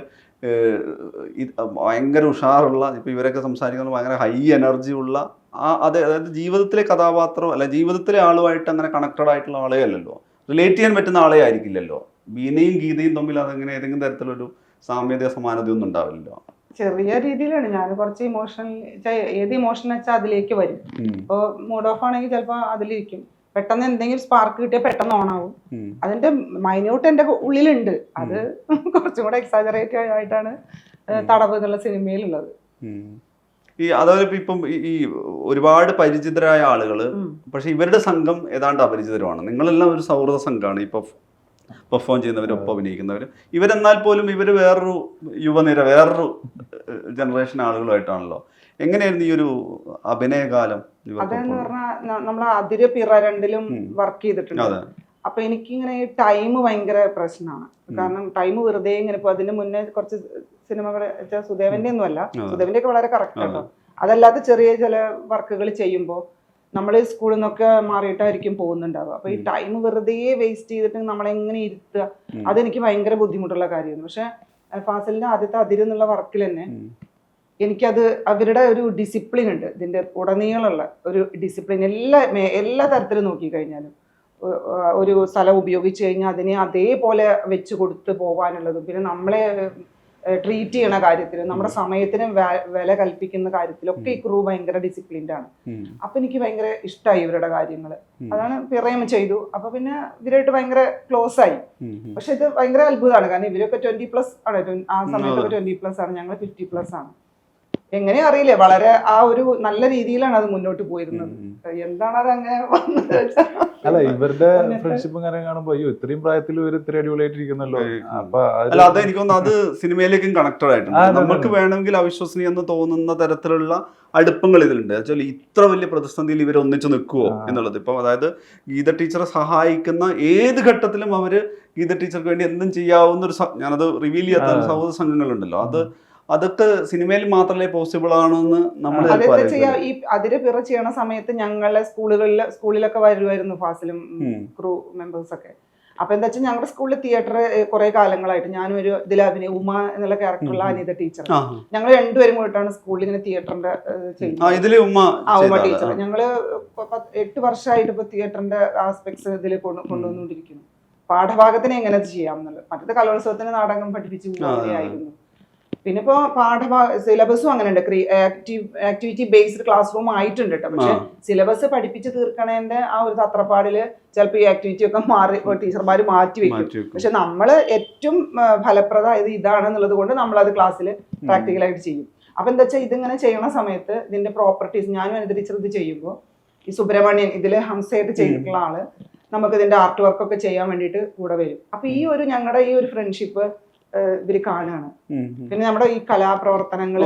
ഭയങ്കര ഉഷാറുള്ള, ഇപ്പം ഇവരൊക്കെ സംസാരിക്കുന്നത് ഭയങ്കര ഹൈ എനർജി ഉള്ള അതായത് ജീവിതത്തിലെ കഥാപാത്രം അല്ല, ജീവിതത്തിലെ ആളുമായിട്ട് അങ്ങനെ കണക്റ്റഡ് ആയിട്ടുള്ള ആളെ അല്ലല്ലോ, റിലേറ്റ് ചെയ്യാൻ പറ്റുന്ന ആളെ ആയിരിക്കില്ലല്ലോ. ബീനയും ഗീതയും തമ്മിൽ അതെങ്ങനെ ഏതെങ്കിലും തരത്തിലൊരു സാമ്യത സമാനതയൊന്നും ഉണ്ടാവില്ലല്ലോ. ചെറിയ രീതിയിലാണ് ഞാൻ കുറച്ച് ഇമോഷണൽ, ഏത് ഇമോഷൻ വെച്ചാൽ അതിലേക്ക് വരും. ഇപ്പൊ മൂഡ് ഓഫ് ആണെങ്കിൽ ചിലപ്പോ അതിലിരിക്കും, പെട്ടെന്ന് എന്തെങ്കിലും സ്പാർക്ക് കിട്ടിയാൽ പെട്ടെന്ന് ഓൺ ആവും. അതിന്റെ മൈന്യൂട്ട് എന്റെ ഉള്ളിലുണ്ട്. അത് കുറച്ചും കൂടെ എക്സാജറേറ്റ് ആയിട്ടാണ് തടവ് എന്നുള്ള സിനിമയിലുള്ളത്. അതുപോലെ ഇപ്പം ഈ ഒരുപാട് പരിചിതരായ ആളുകള്, പക്ഷെ ഇവരുടെ സംഘം ഏതാണ്ട് അപരിചിതരുമാണ്. നിങ്ങളെല്ലാം ഒരു സൗഹൃദ സംഘമാണ് ഇപ്പൊ പെർഫോം ചെയ്യുന്നവർ, ഒപ്പം അഭിനയിക്കുന്നവർ. ഇവരെന്നാൽ പോലും ഇവർ വേറൊരു യുവനിര, വേറൊരു ജനറേഷൻ ആളുകളുമായിട്ടാണല്ലോ. എങ്ങനെയായിരുന്നു ഈ ഒരു അഭിനയകാലം? അതെന്ന് പറഞ്ഞാൽ നമ്മൾ അതിര് പിറ രണ്ടിലും വർക്ക് ചെയ്തിട്ടുണ്ട്. അപ്പൊ എനിക്കിങ്ങനെ ടൈം ഭയങ്കര പ്രശ്നമാണ്. കാരണം ടൈം വെറുതെ ഇങ്ങനെ ഇപ്പൊ അതിന് മുന്നേ കുറച്ച് സിനിമകൾ വെച്ചാൽ സുദേവന്റെ ഒന്നും അല്ല, സുദേവന്റെ ഒക്കെ വളരെ കറക്റ്റ് ആട്ടോ. അതല്ലാതെ ചെറിയ ചില വർക്കുകൾ ചെയ്യുമ്പോൾ നമ്മൾ സ്കൂളിൽ നിന്നൊക്കെ മാറിയിട്ടായിരിക്കും പോകുന്നുണ്ടാവുക. അപ്പൊ ഈ ടൈം വെറുതെ വേസ്റ്റ് ചെയ്തിട്ട് നമ്മളെങ്ങനെ ഇരുത്തുക, അതെനിക്ക് ഭയങ്കര ബുദ്ധിമുട്ടുള്ള കാര്യമാണ്. പക്ഷെ ഫാസിലിന്റെ ആദ്യത്തെ അതിര് എന്നുള്ള വർക്കിൽ തന്നെ എനിക്കത് അവരുടെ ഒരു ഡിസിപ്ലിൻ ഉണ്ട്, ഇതിന്റെ ഉടനീളമുള്ള ഒരു ഡിസിപ്ലിൻ. എല്ലാ തരത്തിലും നോക്കിക്കഴിഞ്ഞാലും ഒരു സ്ഥലം ഉപയോഗിച്ച് കഴിഞ്ഞാൽ അതിനെ അതേപോലെ വെച്ച് കൊടുത്ത് പോകാനുള്ളതും, പിന്നെ നമ്മളെ ട്രീറ്റ് ചെയ്യണ കാര്യത്തിലും നമ്മുടെ സമയത്തിന് വില കൽപ്പിക്കുന്ന കാര്യത്തിലൊക്കെ ഈ ക്രൂ ഭയങ്കര ഡിസിപ്ലിൻഡ് ആണ്. അപ്പൊ എനിക്ക് ഭയങ്കര ഇഷ്ടമായി ഇവരുടെ കാര്യങ്ങൾ. അതാണ് പിറയം ചെയ്തു. അപ്പൊ പിന്നെ ഇവരായിട്ട് ഭയങ്കര ക്ലോസ് ആയി. പക്ഷെ ഇത് ഭയങ്കര അത്ഭുതമാണ്. കാരണം ഇവരൊക്കെ 20+ ആണ്, ആ സമയത്തൊക്കെ 20+ ആണ്, ഞങ്ങൾ 50+ ആണ്. എങ്ങനെയും അറിയില്ലേ, വളരെ ആ ഒരു നല്ല രീതിയിലാണ് അത് മുന്നോട്ട് പോയിരുന്നത്. എന്താണ് അത് അങ്ങനെ വന്നത്? അല്ല, ഇവരുടെ ഫ്രണ്ട്ഷിപ്പും കാര്യം കാണുമ്പോ അയ്യോ ഇത്രയും പ്രായത്തിൽ ഇവർ ഇത്ര അടിപൊളിയായിട്ടിരിക്കുന്നല്ലോ. അല്ല, അത് എനിക്ക് തോന്നുന്നു അത് സിനിമയിലേക്കും കണക്റ്റഡ് ആയിട്ടുണ്ട്. നമുക്ക് വേണമെങ്കിൽ അവിശ്വസനീയം എന്ന് തോന്നുന്ന തരത്തിലുള്ള അടുപ്പങ്ങൾ ഇതിലുണ്ട്. ആക്ച്വലി ഇത്ര വലിയ പ്രതിസന്ധിയിൽ ഇവർ ഒന്നിച്ചു നിൽക്കുവോ എന്നുള്ളത്. ഇപ്പം അതായത് ഗീത ടീച്ചറെ സഹായിക്കുന്ന ഏത് ഘട്ടത്തിലും അവര് ഗീത ടീച്ചർക്ക് വേണ്ടി എന്തും ചെയ്യാവുന്ന ഒരു, ഞാനത് റിവീൽ ചെയ്യാത്ത സൗഹൃദ സംഘങ്ങളുണ്ടല്ലോ, അതൊക്കെ സിനിമയിൽ മാത്രമേ പോസിബിൾ ആണെന്ന് നമ്മൾ ഈ അതിര് പിറ ചെയ്യണ സമയത്ത് ഞങ്ങളെ സ്കൂളിലൊക്കെ വരുമായിരുന്നു ഫാസിലും ക്രൂ മെമ്പേഴ്സ് ഒക്കെ. അപ്പൊ എന്താ വെച്ചാൽ ഞങ്ങളുടെ സ്കൂളിൽ തിയേറ്റർ കുറെ കാലങ്ങളായിട്ട് ഞാനും ഒരു ഇതിൽ ഉമ എന്നുള്ള ക്യാരക്ടറുള്ള അനിത ടീച്ചർ, ഞങ്ങൾ രണ്ടുപേരും കൂടിയിട്ടാണ് സ്കൂളിൽ ഇങ്ങനെ തിയേറ്ററിന്റെ ചെയ്യുന്നത്. ഉമ ടീച്ചർ ഞങ്ങള് 8 വർഷമായിട്ട് ഇപ്പൊ തിയേറ്ററിന്റെ ആസ്പെക്ട്സ് ഇതിൽ കൊണ്ടുവന്നുകൊണ്ടിരിക്കുന്നു. പാഠഭാഗത്തിന് എങ്ങനെ ചെയ്യാം എന്നുള്ളത്. മറ്റത് കലോത്സവത്തിന് നാടകം പഠിപ്പിച്ചു ആയിരുന്നു. പിന്നെ ഇപ്പോ സിലബസും അങ്ങനെ ഉണ്ട്. ആക്ടിവിറ്റി ബേസ്ഡ് ക്ലാസ് റൂം ആയിട്ടുണ്ട് കേട്ടോ. പക്ഷെ സിലബസ് പഠിപ്പിച്ച് തീർക്കണേന്റെ ആ ഒരു തത്രപ്പാടില് ചിലപ്പോൾ ഈ ആക്ടിവിറ്റി ഒക്കെ ടീച്ചർമാർ മാറ്റി വെക്കും. പക്ഷെ നമ്മള് ഏറ്റവും ഫലപ്രദമായത് ഇതാണെന്നുള്ളത് കൊണ്ട് നമ്മളത് ക്ലാസ്സിൽ പ്രാക്ടിക്കലായിട്ട് ചെയ്യും. അപ്പൊ എന്താ വെച്ചാൽ ഇതിങ്ങനെ ചെയ്യണ സമയത്ത് ഇതിന്റെ പ്രോപ്പർട്ടീസ് ഞാനും അനിത ടീച്ചർ ഇത് ചെയ്യുമ്പോൾ ഈ സുബ്രഹ്മണ്യൻ ഇതില് ഹംസയായിട്ട് ചെയ്തിട്ടുള്ള ആള് നമുക്ക് ഇതിന്റെ ആർട്ട് വർക്ക് ഒക്കെ ചെയ്യാൻ വേണ്ടിയിട്ട് കൂടെ വരും. അപ്പൊ ഈ ഒരു ഞങ്ങളുടെ ഈ ഒരു ഫ്രണ്ട്ഷിപ്പ് ഇവര് കാണുകയാണ്. പിന്നെ നമ്മുടെ ഈ കലാപ്രവർത്തനങ്ങൾ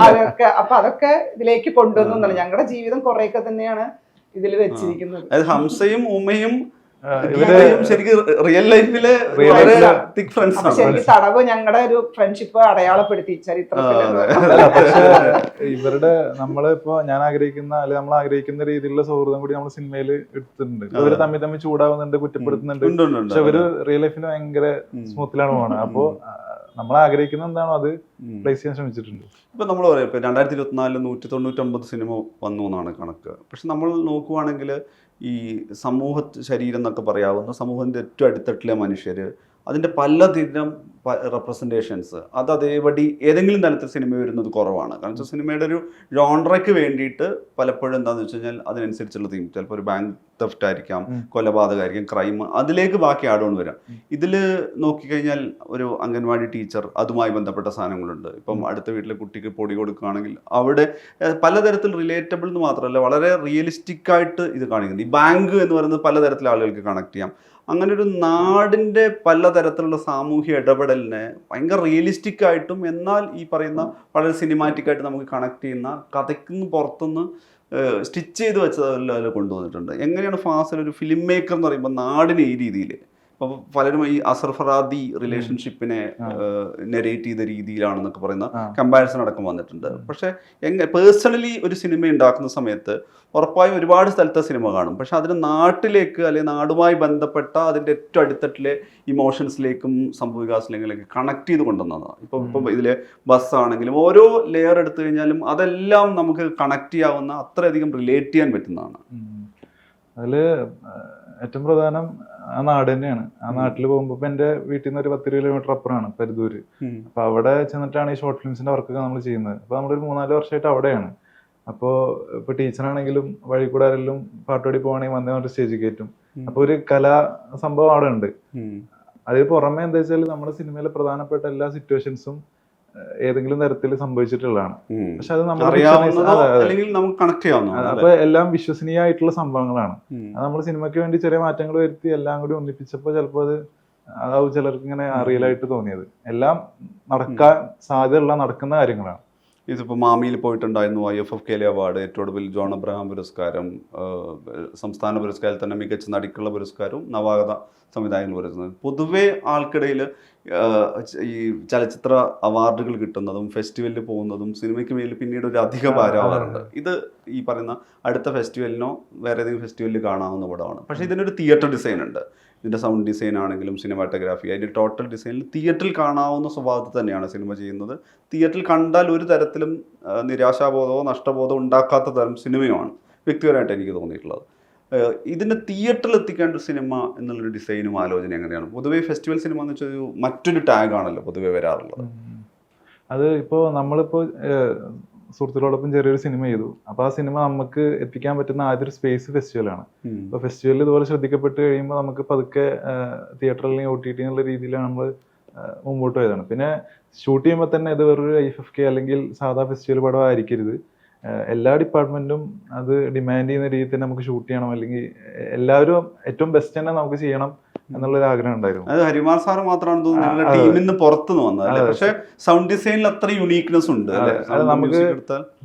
അതൊക്കെ അപ്പൊ അതൊക്കെ ഇതിലേക്ക് കൊണ്ടുവന്നു. ഞങ്ങളുടെ ജീവിതം കുറെയൊക്കെ തന്നെയാണ് ഇതിൽ വെച്ചിരിക്കുന്നത്. ഹംസയും ഉമ്മയും റിയൽ ലൈഫില് ശരിക്കും തടവ് ഞങ്ങളുടെ ഒരു ഫ്രണ്ട്ഷിപ്പ് അടയാളപ്പെടുത്തി ചരിത്രത്തിൽ. ഇവരുടെ നമ്മളിപ്പോ ഞാൻ ആഗ്രഹിക്കുന്ന അല്ലെങ്കിൽ നമ്മൾ ആഗ്രഹിക്കുന്ന രീതിയിലുള്ള സൗഹൃദം കൂടി നമ്മൾ സിനിമയിൽ എടുത്തിട്ടുണ്ട്. ഇവര് തമ്മിൽ ചൂടാവുന്നുണ്ട്, കുറ്റപ്പെടുത്തുന്നുണ്ട്. പക്ഷെ ഇവര് റിയൽ ലൈഫിൽ ഭയങ്കര സ്മൂത്തിലാണ് പോകുന്നത്. അപ്പോ നമ്മൾ ആഗ്രഹിക്കുന്ന എന്താണോ അത് പ്ലേസ് ചെയ്യാൻ ശ്രമിച്ചിട്ടുണ്ട്. ഇപ്പൊ നമ്മൾ പറയാം, ഇപ്പൊ 2024 199 സിനിമ വന്നു എന്നാണ് കണക്ക്. പക്ഷെ നമ്മൾ നോക്കുവാണെങ്കിൽ ഈ സമൂഹ ശരീരം എന്നൊക്കെ പറയാവുന്ന സമൂഹത്തിൻ്റെ ഏറ്റവും അടിത്തട്ടിലെ മനുഷ്യർ, അതിൻ്റെ പലതരം റെപ്രസെൻറ്റേഷൻസ് അത് അതേപടി ഏതെങ്കിലും തരത്തിൽ സിനിമ വരുന്നത് കുറവാണ്. കാരണം വെച്ചാൽ സിനിമയുടെ ഒരു ജോൺറയ്ക്ക് വേണ്ടിയിട്ട് പലപ്പോഴും എന്താണെന്ന് വെച്ച് കഴിഞ്ഞാൽ അതിനനുസരിച്ചുള്ള തീം, ചിലപ്പോൾ ഒരു ബാങ്ക് തെഫ്റ്റ് ആയിരിക്കാം, കൊലപാതകമായിരിക്കും, ക്രൈം, അതിലേക്ക് ബാക്കി ആഡ് ഓൺ വരാം. ഇതിൽ നോക്കിക്കഴിഞ്ഞാൽ ഒരു അംഗൻവാടി ടീച്ചർ, അതുമായി ബന്ധപ്പെട്ട സാധനങ്ങളുണ്ട്. ഇപ്പം അടുത്ത വീട്ടിലെ കുട്ടിക്ക് പൊടി കൊടുക്കുകയാണെങ്കിൽ അവിടെ പലതരത്തിൽ റിലേറ്റബിൾ എന്ന് മാത്രമല്ല വളരെ റിയലിസ്റ്റിക് ആയിട്ട് ഇത് കാണിക്കുന്നുണ്ട്. ഈ ബാങ്ക് എന്ന് പറയുന്നത് പലതരത്തിലുള്ള ആളുകൾക്ക് കണക്ട് ചെയ്യാം. അങ്ങനെ ഒരു നാടിൻ്റെ പലതരത്തിലുള്ള സാമൂഹ്യ ഇടപെടലിനെ ഭയങ്കര റിയലിസ്റ്റിക് ആയിട്ടും എന്നാൽ ഈ പറയുന്ന വളരെ സിനിമാറ്റിക് ആയിട്ട് നമുക്ക് കണക്ട് ചെയ്യുന്ന കഥയ്ക്ക് പുറത്തുനിന്ന് സ്റ്റിച്ച് ചെയ്ത് വെച്ചതെല്ലാം കൊണ്ടുവന്നിട്ടുണ്ട്. എങ്ങനെയാണ് ഫാസിൽ ഒരു ഫിലിം മേക്കർ എന്ന് പറയുമ്പോൾ നാടിന് ഈ രീതിയിൽ അപ്പോൾ പലരും ഈ അസർ ഫറാദി റിലേഷൻഷിപ്പിനെ നെറേറ്റ് ചെയ്ത രീതിയിലാണെന്നൊക്കെ പറയുന്ന കമ്പാരിസൺ അടക്കം വന്നിട്ടുണ്ട്. പക്ഷേ പേഴ്സണലി ഒരു സിനിമ ഉണ്ടാക്കുന്ന സമയത്ത് ഉറപ്പായും ഒരുപാട് സ്ഥലത്തെ സിനിമ കാണും. പക്ഷെ അതിന് നാട്ടിലേക്ക് അല്ലെങ്കിൽ നാടുമായി ബന്ധപ്പെട്ട അതിൻ്റെ ഏറ്റവും അടിത്തട്ടിലെ ഇമോഷൻസിലേക്കും സംഭവവികാസങ്ങളിലേക്ക് കണക്ട് ചെയ്ത് കൊണ്ടുവന്നതാണ്. ഇപ്പം ഇതിലെ ബസ്സാണെങ്കിലും ഓരോ ലെയർ എടുത്തു കഴിഞ്ഞാലും അതെല്ലാം നമുക്ക് കണക്ട് ചെയ്യാവുന്ന അത്രയധികം റിലേറ്റ് ചെയ്യാൻ പറ്റുന്നതാണ്. അതിൽ ഏറ്റവും പ്രധാനം ആ നാട് തന്നെയാണ്. ആ നാട്ടിൽ പോകുമ്പോൾ ഇപ്പൊ എന്റെ വീട്ടിൽ നിന്ന് ഒരു 10 കിലോമീറ്റർ അപ്പുറമാണ് പരുതൂര്. അപ്പൊ അവിടെ ചെന്നിട്ടാണ് ഈ ഷോർട്ട് ഫിലിംസിന്റെ വർക്കൊക്കെ നമ്മൾ ചെയ്യുന്നത്. അപ്പൊ നമ്മളൊരു 3-4 വർഷമായിട്ട് അവിടെയാണ്. അപ്പോൾ ഇപ്പൊ ടീച്ചറാണെങ്കിലും വഴി കൂടെ ആരെങ്കിലും പാട്ടുപാടി പോവാണെങ്കിൽ വന്നേ സ്റ്റേജിൽ കയറ്റും. അപ്പൊ ഒരു കലാ സംഭവം അവിടെ ഉണ്ട്. അതിൽ പുറമെ എന്താ വെച്ചാൽ നമ്മുടെ സിനിമയിലെ പ്രധാനപ്പെട്ട എല്ലാ സിറ്റുവേഷൻസും ഏതെങ്കിലും തരത്തിൽ സംഭവിച്ചിട്ടുള്ളതാണ്. പക്ഷെ അത് അപ്പൊ എല്ലാം വിശ്വസനീയമായിട്ടുള്ള സംഭവങ്ങളാണ്. അത് നമ്മൾ സിനിമയ്ക്ക് വേണ്ടി ചെറിയ മാറ്റങ്ങൾ വരുത്തി എല്ലാം കൂടി ഒന്നിപ്പിച്ചപ്പോ ചിലപ്പോ അതാവും ചിലർക്ക് ഇങ്ങനെ റിയലായിട്ട് തോന്നിയത്. എല്ലാം നടക്കാൻ സാധ്യതയുള്ള നടക്കുന്ന കാര്യങ്ങളാണ്. ഇതിപ്പോൾ മാമിയിൽ പോയിട്ടുണ്ടായിരുന്നു IFFK അവാർഡ്, ഏറ്റവും ഒടുവിൽ ജോൺ അബ്രഹാം പുരസ്കാരം, സംസ്ഥാന പുരസ്കാരത്തിൽ തന്നെ മികച്ച നടിക്കുള്ള പുരസ്കാരവും നവാഗത സംവിധായകൻ പുരസ്കാരം. പൊതുവേ ആൾക്കിടയിൽ ഈ ചലച്ചിത്ര അവാർഡുകൾ കിട്ടുന്നതും ഫെസ്റ്റിവലിൽ പോകുന്നതും സിനിമയ്ക്ക് മേലിൽ പിന്നീട് ഒരു അധിക ഭാരമാവാറുണ്ട്. ഇത് ഈ പറയുന്ന അടുത്ത ഫെസ്റ്റിവലിനോ വേറെ ഏതെങ്കിലും ഫെസ്റ്റിവലിൽ കാണാവുന്ന പടമാണ്. പക്ഷേ ഇതിനൊരു തിയേറ്റർ ഡിസൈൻ ഉണ്ട്. ഇതിൻ്റെ സൗണ്ട് ഡിസൈൻ ആണെങ്കിലും സിനിമാറ്റോഗ്രാഫി, അതിൻ്റെ ടോട്ടൽ ഡിസൈനിൽ തിയേറ്ററിൽ കാണാവുന്ന സ്വഭാവത്തിൽ തന്നെയാണ് സിനിമ ചെയ്യുന്നത്. തിയേറ്ററിൽ കണ്ടാൽ ഒരു തരത്തിലും നിരാശാബോധമോ നഷ്ടബോധമോ ഉണ്ടാക്കാത്ത തരം സിനിമയുമാണ് വ്യക്തിപരമായിട്ട് എനിക്ക് തോന്നിയിട്ടുള്ളത്. ഇതിൻ്റെ തിയേറ്ററിൽ എത്തിക്കേണ്ട ഒരു സിനിമ എന്നുള്ളൊരു ഡിസൈനും ആലോചന എങ്ങനെയാണ്? പൊതുവേ ഫെസ്റ്റിവൽ സിനിമ എന്ന് വെച്ചാൽ മറ്റൊരു ടാഗാണല്ലോ പൊതുവേ വരാറുള്ളത്. അത് ഇപ്പോൾ നമ്മളിപ്പോൾ സുഹൃത്തുക്കളോടൊപ്പം ചെറിയൊരു സിനിമ ചെയ്തു. അപ്പോൾ ആ സിനിമ നമുക്ക് എത്തിക്കാൻ പറ്റുന്ന ആദ്യൊരു സ്പേസ് ഫെസ്റ്റിവലാണ്. അപ്പോൾ ഫെസ്റ്റിവലിൽ ഇതുപോലെ ശ്രദ്ധിക്കപ്പെട്ട് കഴിയുമ്പോൾ നമുക്ക് പതുക്കെ തിയേറ്ററിൽ OTT എന്നുള്ള രീതിയിലാണ് നമ്മൾ മുമ്പോട്ട് പോയതാണ്. പിന്നെ ഷൂട്ട് ചെയ്യുമ്പോൾ തന്നെ ഇത് വേറൊരു IFFK അല്ലെങ്കിൽ സാധാ ഫെസ്റ്റിവൽ പടം ആയിരിക്കരുത്. എല്ലാ ഡിപ്പാർട്ട്മെന്റും അത് ഡിമാൻഡ് ചെയ്യുന്ന രീതിയിൽ തന്നെ നമുക്ക് ഷൂട്ട് ചെയ്യണം, അല്ലെങ്കിൽ എല്ലാവരും ഏറ്റവും ബെസ്റ്റ് തന്നെ നമുക്ക് ചെയ്യണം എന്നുള്ളൊരു ആഗ്രഹം ഉണ്ടായിരുന്നു. അത് ഹരിമാർ സാർ മാത്രമാണ് തോന്നുന്നു ടീമിൽ നിന്ന് പുറത്തുനിന്ന് വന്നത്. പക്ഷെ സൗണ്ട് ഡിസൈനിൽ അത്ര യുണീക്നെസ് ഉണ്ട്. നമുക്ക്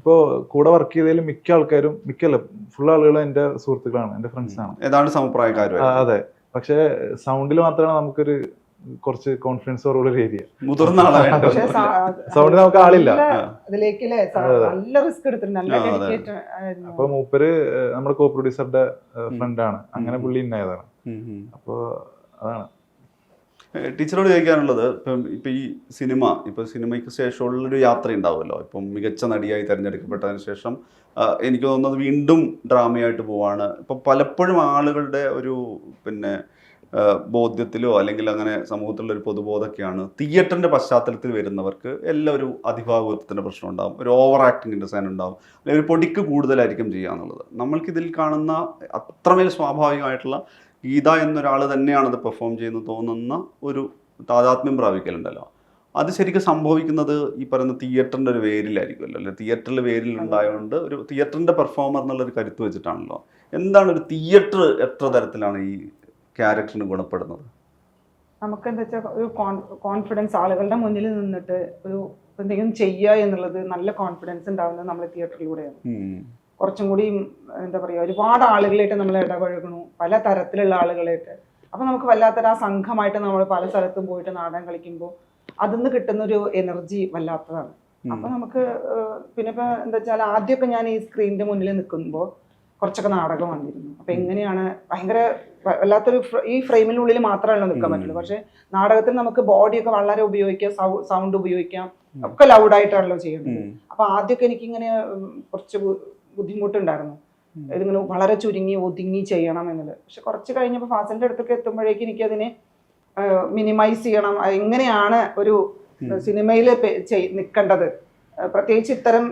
ഇപ്പോ കൂടെ വർക്ക് ചെയ്തതിൽ മിക്കല്ല ഫുൾ ആളുകളും എന്റെ സുഹൃത്തുക്കളാണ്, എന്റെ ഫ്രണ്ട്സ് ആണ്, ഏതാണ്ട് സമപ്രായക്കാരും. അതെ. പക്ഷെ സൗണ്ടിൽ മാത്രമാണ് നമുക്കൊരു കുറച്ച് കോൺഫിഡൻസ് കുറവുള്ള ഒരു ഏരിയ. മുതിർന്ന ആളെ വേണ്ട. പക്ഷേ സൗണ്ട് നമുക്ക് ആളില്ല. അതിലേക്ക് നല്ല റിസ്ക് എടുത്തിട്ടുണ്ട്, നല്ല ഡെഡിക്കേറ്റ് ആയിരുന്നു. അപ്പൊ മൂപ്പര് നമ്മുടെ കോ പ്രൊഡ്യൂസറുടെ ഫ്രണ്ടാണ്, അങ്ങനെ പുള്ളി ഇന്നായതാണ്. അപ്പൊ അതാണ് ടീച്ചറോട് ചോദിക്കാനുള്ളത്. ഇപ്പം ഈ സിനിമയ്ക്ക് ശേഷമുള്ളൊരു യാത്ര ഉണ്ടാവുമല്ലോ. ഇപ്പം മികച്ച നടിയായി തിരഞ്ഞെടുക്കപ്പെട്ടതിന് ശേഷം എനിക്ക് തോന്നുന്നത് വീണ്ടും ഡ്രാമയായിട്ട് പോവാണ്. ഇപ്പം പലപ്പോഴും ആളുകളുടെ ഒരു ബോധ്യത്തിലോ അല്ലെങ്കിൽ അങ്ങനെ സമൂഹത്തിലുള്ള ഒരു പൊതുബോധമൊക്കെയാണ് തിയേറ്ററിൻ്റെ പശ്ചാത്തലത്തിൽ വരുന്നവർക്ക് എല്ലാം ഒരു അതിഭാഗത്തിൻ്റെ പ്രശ്നം ഉണ്ടാകും, ഒരു ഓവർ ആക്ടിങ്ങിൻ്റെ സാധനം ഉണ്ടാകും, അല്ലെങ്കിൽ ഒരു പൊടിക്ക് കൂടുതലായിരിക്കും ചെയ്യുക എന്നുള്ളത്. നമ്മൾക്കിതിൽ കാണുന്ന അത്രമേൽ സ്വാഭാവികമായിട്ടുള്ള ഗീത എന്നൊരാൾ തന്നെയാണത് പെർഫോം ചെയ്യുന്നു തോന്നുന്ന ഒരു താതാത്മ്യം പ്രാപിക്കലുണ്ടല്ലോ. അത് ശരിക്കും സംഭവിക്കുന്നത് ഈ പറയുന്ന തിയേറ്ററിൻ്റെ ഒരു വേരിലായിരിക്കുമല്ലോ, അല്ലെ? തിയേറ്ററിൽ വേരിൽ ഉണ്ടായതുകൊണ്ട് ഒരു തിയേറ്ററിൻ്റെ പെർഫോമർ എന്നുള്ളൊരു കരുത്ത് വെച്ചിട്ടാണല്ലോ. എന്താണ് ഒരു തിയേറ്റർ എത്ര തരത്തിലാണ് ഈ ക്യാരക്ടറിന് ഗുണപ്പെടുന്നത്? നമുക്ക് എന്താ വെച്ചാൽ ഒരു കോൺഫിഡൻസ്, ആളുകളുടെ മുന്നിൽ നിന്നിട്ട് ഒരു എന്തെങ്കിലും ചെയ്യുക എന്നുള്ളത് നല്ല കോൺഫിഡൻസ് ഉണ്ടാവുന്നത് നമ്മൾ തിയേറ്ററിലൂടെയാണ്. കുറച്ചും കൂടി എന്താ പറയുക, ഒരുപാട് ആളുകളായിട്ട് നമ്മൾ ഇടപഴകണു, പല തരത്തിലുള്ള ആളുകളായിട്ട്. അപ്പം നമുക്ക് വല്ലാത്തൊരു ആ സംഘമായിട്ട് നമ്മൾ പല സ്ഥലത്തും പോയിട്ട് നാടകം കളിക്കുമ്പോൾ അതിന്ന് കിട്ടുന്നൊരു എനർജി വല്ലാത്തതാണ്. അപ്പം നമുക്ക് പിന്നെ ഇപ്പം എന്താ വെച്ചാൽ ആദ്യമൊക്കെ ഞാൻ ഈ സ്ക്രീനിൻ്റെ മുന്നിൽ നിൽക്കുമ്പോൾ കുറച്ചൊക്കെ നാടകം വന്നിരുന്നു. അപ്പം എങ്ങനെയാണ് ഭയങ്കര വല്ലാത്തൊരു ഈ ഫ്രെയിമിനുള്ളിൽ മാത്രമല്ല നിൽക്കാൻ പറ്റുള്ളൂ. പക്ഷേ നാടകത്തിൽ നമുക്ക് ബോഡിയൊക്കെ വളരെ ഉപയോഗിക്കാം, സൗണ്ട് ഉപയോഗിക്കാം, ഒക്കെ ലൗഡായിട്ടാണല്ലോ ചെയ്യേണ്ടത്. അപ്പം ആദ്യമൊക്കെ എനിക്കിങ്ങനെ കുറച്ച് ബുദ്ധിമുട്ടുണ്ടായിരുന്നു, ഇതിങ്ങനെ വളരെ ചുരുങ്ങി ഒതുങ്ങി ചെയ്യണം എന്നുള്ളത്. പക്ഷെ കുറച്ച് കഴിഞ്ഞപ്പോൾ ഫാസിലിൻ്റെ അടുത്തൊക്കെ എത്തുമ്പോഴേക്കും എനിക്കതിനെ മിനിമൈസ് ചെയ്യണം, എങ്ങനെയാണ് ഒരു സിനിമയിൽ നിൽക്കേണ്ടത്, പ്രത്യേകിച്ച് ഇത്തരം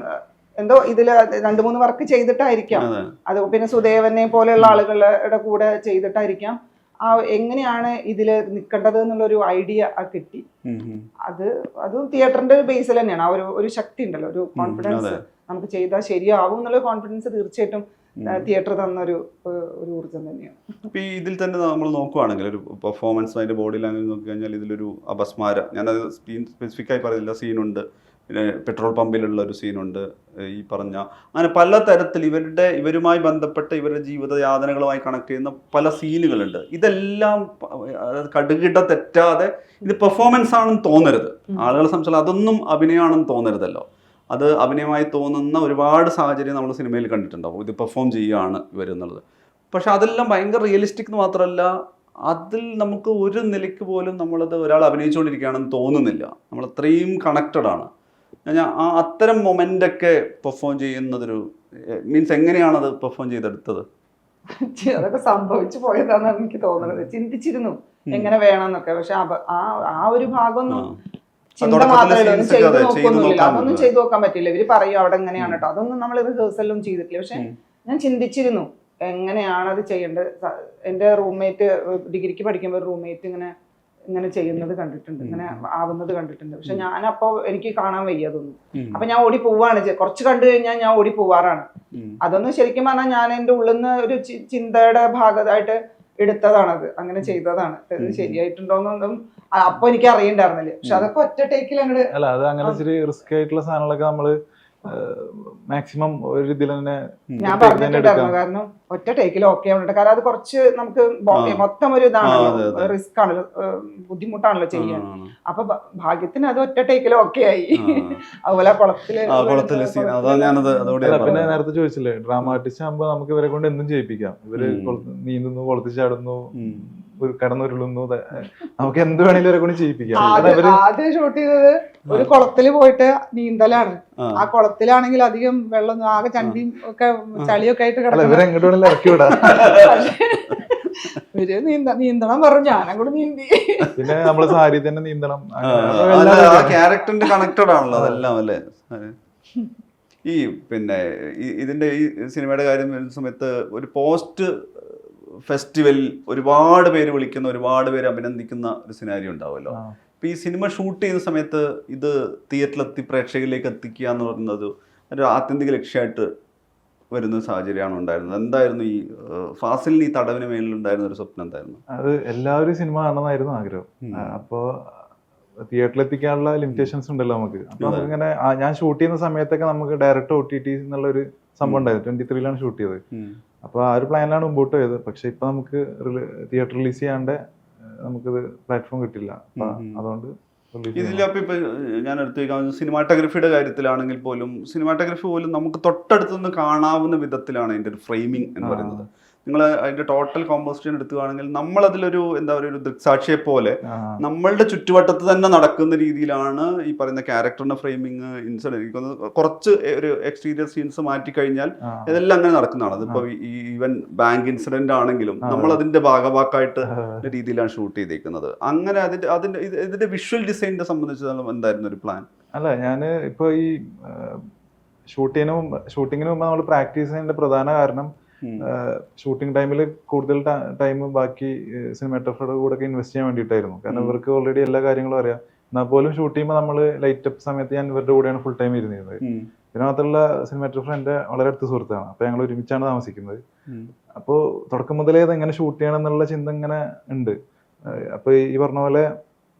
എന്തോ ഇതിൽ 2-3 വർക്ക് ചെയ്തിട്ടായിരിക്കാം, അത് പിന്നെ സുദേവനെ പോലെയുള്ള ആളുകളുടെ കൂടെ ചെയ്തിട്ടായിരിക്കാം എങ്ങനെയാണ് ഇതിൽ നിൽക്കേണ്ടത് എന്നുള്ളൊരു ഐഡിയ കിട്ടി. അതും തിയേറ്ററിന്റെ ഒരു ബേസിൽ തന്നെയാണ്. ആ ഒരു ശക്തി ഉണ്ടല്ലോ, ഒരു കോൺഫിഡൻസ്, നമുക്ക് ചെയ്താൽ ശരിയാവും എന്നുള്ള കോൺഫിഡൻസ് തീർച്ചയായിട്ടും തിയേറ്റർ തന്നൊരു ഊർജ്ജം തന്നെയാണ്. ഇപ്പം ഈ ഇതിൽ തന്നെ നമ്മൾ നോക്കുവാണെങ്കിൽ ഒരു പെർഫോമൻസ്, അതിൻ്റെ ബോഡി ലാംഗ്വേജ് നോക്കി കഴിഞ്ഞാൽ ഇതിലൊരു അപസ്മാരം, ഞാനത് സ്പെസിഫിക്കായി പറയുന്നില്ല, സീനുണ്ട്. പിന്നെ പെട്രോൾ പമ്പിലുള്ള ഒരു സീനുണ്ട്, ഈ പറഞ്ഞ അങ്ങനെ പല തരത്തിൽ ഇവരുമായി ബന്ധപ്പെട്ട ഇവരുടെ ജീവിതയാതനകളുമായി കണക്ട് ചെയ്യുന്ന പല സീനുകളുണ്ട്. ഇതെല്ലാം കടുകിട തെറ്റാതെ ഇത് പെർഫോമൻസ് ആണെന്ന് തോന്നരുത്, ആളുകളെ സംബന്ധിച്ചാൽ അതൊന്നും അഭിനയമാണെന്ന് തോന്നരുതല്ലോ. അത് അഭിനയമായി തോന്നുന്ന ഒരുപാട് സാഹചര്യം നമ്മൾ സിനിമയിൽ കണ്ടിട്ടുണ്ടാവും, ഇത് പെർഫോം ചെയ്യുകയാണ് ഇവരെന്നുള്ളത്. പക്ഷെ അതെല്ലാം ഭയങ്കര റിയലിസ്റ്റിക് എന്ന് മാത്രമല്ല, അതിൽ നമുക്ക് ഒരു നിലയ്ക്ക് പോലും നമ്മളത് ഒരാൾ അഭിനയിച്ചുകൊണ്ടിരിക്കുകയാണെന്ന് തോന്നുന്നില്ല. നമ്മൾ അത്രയും കണക്റ്റഡ് ആണ്. ഞാൻ അത്തരം മൊമെൻ്റൊക്കെ പെർഫോം ചെയ്യുന്നതൊരു മീൻസ് എങ്ങനെയാണത് പെർഫോം ചെയ്തെടുത്തത്? അതൊക്കെ സംഭവിച്ചു പോയതാണെന്നാണ് എനിക്ക് തോന്നുന്നത്. ചിന്തിച്ചിരുന്നു എങ്ങനെ വേണമെന്നൊക്കെ, പക്ഷെ ആ ഒരു ഭാഗമൊന്നും ചിന്ത മാത്രമല്ല, ഒന്നും ചെയ്തു നോക്കൊന്നുമില്ല, അതൊന്നും ചെയ്തു നോക്കാൻ പറ്റില്ല. ഇവര് പറയും അവിടെ എങ്ങനെയാണ് കേട്ടോ, അതൊന്നും നമ്മൾ റിഹേഴ്സലും ചെയ്തിട്ടില്ല. പക്ഷെ ഞാൻ ചിന്തിച്ചിരുന്നു എങ്ങനെയാണ് അത് ചെയ്യേണ്ടത്. എൻ്റെ റൂംമേറ്റ് ഡിഗ്രിക്ക് പഠിക്കുമ്പോൾ ഒരു റൂംമേറ്റ് ഇങ്ങനെ ചെയ്യുന്നത് കണ്ടിട്ടുണ്ട്, ഇങ്ങനെ ആവുന്നത് കണ്ടിട്ടുണ്ട്. പക്ഷെ ഞാനപ്പോ എനിക്ക് കാണാൻ വയ്യ അതൊന്നും. അപ്പൊ ഞാൻ ഓടി പോവാണ്, കുറച്ച് കണ്ടു കഴിഞ്ഞാൽ ഞാൻ ഓടി പോവാറാണ്. അതൊന്നും ശരിക്കും പറഞ്ഞാൽ ഞാൻ എൻ്റെ ഉള്ളിൽ നിന്ന് ഒരു ചിന്തയുടെ ഭാഗമായിട്ട് എടുത്തതാണത്, അങ്ങനെ ചെയ്തതാണ്. ശരിയായിട്ടുണ്ടോന്നൊന്നും അപ്പൊ എനിക്ക് അറിയണ്ടായിരുന്നില്ല. പക്ഷെ അതൊക്കെ ഒറ്റ ടേക്കിൽ അങ്ങോട്ട് അല്ല, അത് അങ്ങനെ ഇച്ചിരി റിസ്ക് ആയിട്ടുള്ള സാധനങ്ങളൊക്കെ നമ്മള് മാക്സിമം ഒരു ഇതിൽ തന്നെ ഞാൻ പറഞ്ഞിട്ടുണ്ടായിരുന്നു. കാരണം ഒറ്റ ടേക്കിൽ ഓക്കെ ആവുന്നുണ്ട്. കാരണം അത് കുറച്ച് നമുക്ക് മൊത്തം ഒരു ഇതാണല്ലോ, റിസ്ക് ആണല്ലോ, ബുദ്ധിമുട്ടാണല്ലോ ചെയ്യാൻ. അപ്പൊ ഭാഗ്യത്തിന് അത് ഒറ്റ ടേക്കിൽ ഓക്കെ ആയി. അതുപോലെ കുളത്തില് പിന്നെ നേരത്തെ ചോദിച്ചില്ലേ, ഡ്രാമ ആർട്ടിസ്റ്റ് ആകുമ്പോ നമുക്ക് ഇവരെ കൊണ്ട് എന്തും ചെയ്യിപ്പിക്കാം. ഇവര് നീന്തുന്നു, കുളത്തിൽ ചാടുന്നു, കടന്നുരുളുന്നു, നമുക്ക് എന്ത് വേണേലും ഇവരെ കൊണ്ട് ചെയ്യിപ്പിക്കാം. ആദ്യം ഷൂട്ട് ചെയ്തത് ഒരു കുളത്തില് പോയിട്ട് നീന്തലാണ്. ആ കുളത്തിലാണെങ്കിൽ അധികം വെള്ളം, ആകെ ചണ്ടിയും ഒക്കെ ചളിയൊക്കെ ആയിട്ട് കിടക്കും. ഇവര് നീന്തണം പറഞ്ഞു, ഞാനങ്ങോട്ട് നീന്തി. പിന്നെ നമ്മള് സാരി തന്നെ നീന്തണം. ക്യാരക്ടറിന്റെ കണക്റ്റഡ് ആണല്ലോ അതെല്ലാം, അല്ലേ? ഈ പിന്നെ ഇതിന്റെ ഈ സിനിമയുടെ കാര്യം വരുന്ന സമയത്ത് ഒരു പോസ്റ്റ് ഫെസ്റ്റിവൽ ഒരുപാട് പേര് വിളിക്കുന്ന, ഒരുപാട് പേര് അഭിനന്ദിക്കുന്ന ഒരു സിനാരി ഉണ്ടാവുമല്ലോ. അപ്പൊ ഈ സിനിമ ഷൂട്ട് ചെയ്യുന്ന സമയത്ത് ഇത് തിയേറ്ററിലെത്തി പ്രേക്ഷകരിലേക്ക് എത്തിക്കുക എന്ന് പറയുന്നത് ഒരു ആത്യന്തിക ലക്ഷ്യമായിട്ട് വരുന്ന സാഹചര്യമാണ് ഉണ്ടായിരുന്നത്. എന്തായിരുന്നു ഈ ഫാസിലിന് ഈ തടവിന് മേലിലുണ്ടായിരുന്ന ഒരു സ്വപ്നം എന്തായിരുന്നു? അത് എല്ലാവരും സിനിമ കാണണമെന്നായിരുന്നു ആഗ്രഹം. അപ്പോ തിയേറ്ററിൽ എത്തിക്കാനുള്ള ലിമിറ്റേഷൻസ് ഉണ്ടല്ലോ നമുക്ക്. അപ്പൊ നമുക്കിങ്ങനെ ഞാൻ ഷൂട്ട് ചെയ്യുന്ന സമയത്തൊക്കെ നമുക്ക് ഡയറക്റ്റ് OTT എന്നുള്ളൊരു സംഭവം ഉണ്ടായിരുന്നു. 23-ലാണ് ഷൂട്ട് ചെയ്തത്. അപ്പൊ ആ ഒരു പ്ലാനിലാണ് മുമ്പോട്ട് പോയത്. പക്ഷെ ഇപ്പൊ നമുക്ക് തിയേറ്റർ റിലീസ് ചെയ്യാണ്ട് നമുക്കിത് പ്ലാറ്റ്ഫോം കിട്ടില്ല. അപ്പൊ അതുകൊണ്ട് ഇതിലപ്പോൾ ഇപ്പൊ ഞാൻ എടുത്തേക്കാം സിനിമാറ്റോഗ്രഫിയുടെ കാര്യത്തിലാണെങ്കിൽ പോലും സിനിമാറ്റോഗ്രഫി പോലും നമുക്ക് തൊട്ടടുത്തുനിന്ന് കാണാവുന്ന വിധത്തിലാണ് അതിന്റെ ഒരു ഫ്രെയിമിംഗ് എന്ന് പറയുന്നത്. നിങ്ങൾ അതിന്റെ ടോട്ടൽ കോമ്പോസിഷൻ എടുക്കുകയാണെങ്കിൽ നമ്മളതിലൊരു എന്താ പറയുക ഒരു ദൃക്സാക്ഷിയെ പോലെ നമ്മളുടെ ചുറ്റുവട്ടത്ത് തന്നെ നടക്കുന്ന രീതിയിലാണ് ഈ പറയുന്ന ക്യാരക്ടറിന്റെ ഫ്രെയിമിങ് ഇൻസിഡന്റ്. കുറച്ച് ഒരു എക്സ്റ്റീരിയർ സീൻസ് മാറ്റി കഴിഞ്ഞാൽ ഇതെല്ലാം അങ്ങനെ നടക്കുന്നതാണ്. അതിപ്പോ ഈവൻ ബാങ്ക് ഇൻസിഡന്റ് ആണെങ്കിലും നമ്മൾ അതിന്റെ ഭാഗവാക്കായിട്ട് രീതിയിലാണ് ഷൂട്ട് ചെയ്തേക്കുന്നത്. അങ്ങനെ ഇതിന്റെ വിഷ്വൽ ഡിസൈനിനെ സംബന്ധിച്ച് എന്തായിരുന്നു ഒരു പ്ലാൻ? അല്ല, ഞാൻ ഇപ്പോൾ ഈ ഷൂട്ടിങ്ങിന് മുമ്പ് നമ്മൾ പ്രാക്ടീസ് ചെയ്യുന്നതിന്റെ പ്രധാന കാരണം ഷൂട്ടിംഗ് ടൈമിൽ കൂടുതൽ ടൈം ബാക്കി സിനിമാറ്റോഗ്രാഫറുടെ കൂടെ ഒക്കെ ഇൻവെസ്റ്റ് ചെയ്യാൻ വേണ്ടിയിട്ടായിരുന്നു. കാരണം ഇവർക്ക് ഓൾറെഡി എല്ലാ കാര്യങ്ങളും അറിയാം. എന്നാൽ പോലും ഷൂട്ട് ചെയ്യുമ്പോൾ നമ്മൾ ലൈറ്റ് അപ്പ് സമയത്ത് ഞാൻ ഇവരുടെ കൂടെയാണ് ഫുൾ ടൈം ഇരുന്നിരുന്നത്. പിന്നെ മാത്രമല്ല സിനിമാറ്റോഗ്രാഫർ എൻ്റെ വളരെ അടുത്ത സുഹൃത്താണ്. അപ്പോൾ ഞങ്ങൾ ഒരുമിച്ചാണ് താമസിക്കുന്നത്. അപ്പോൾ തുടക്കം മുതലേ അത് എങ്ങനെ ഷൂട്ട് ചെയ്യണം എന്നുള്ള ചിന്ത ഇങ്ങനെ ഉണ്ട്. അപ്പോൾ ഈ പറഞ്ഞ പോലെ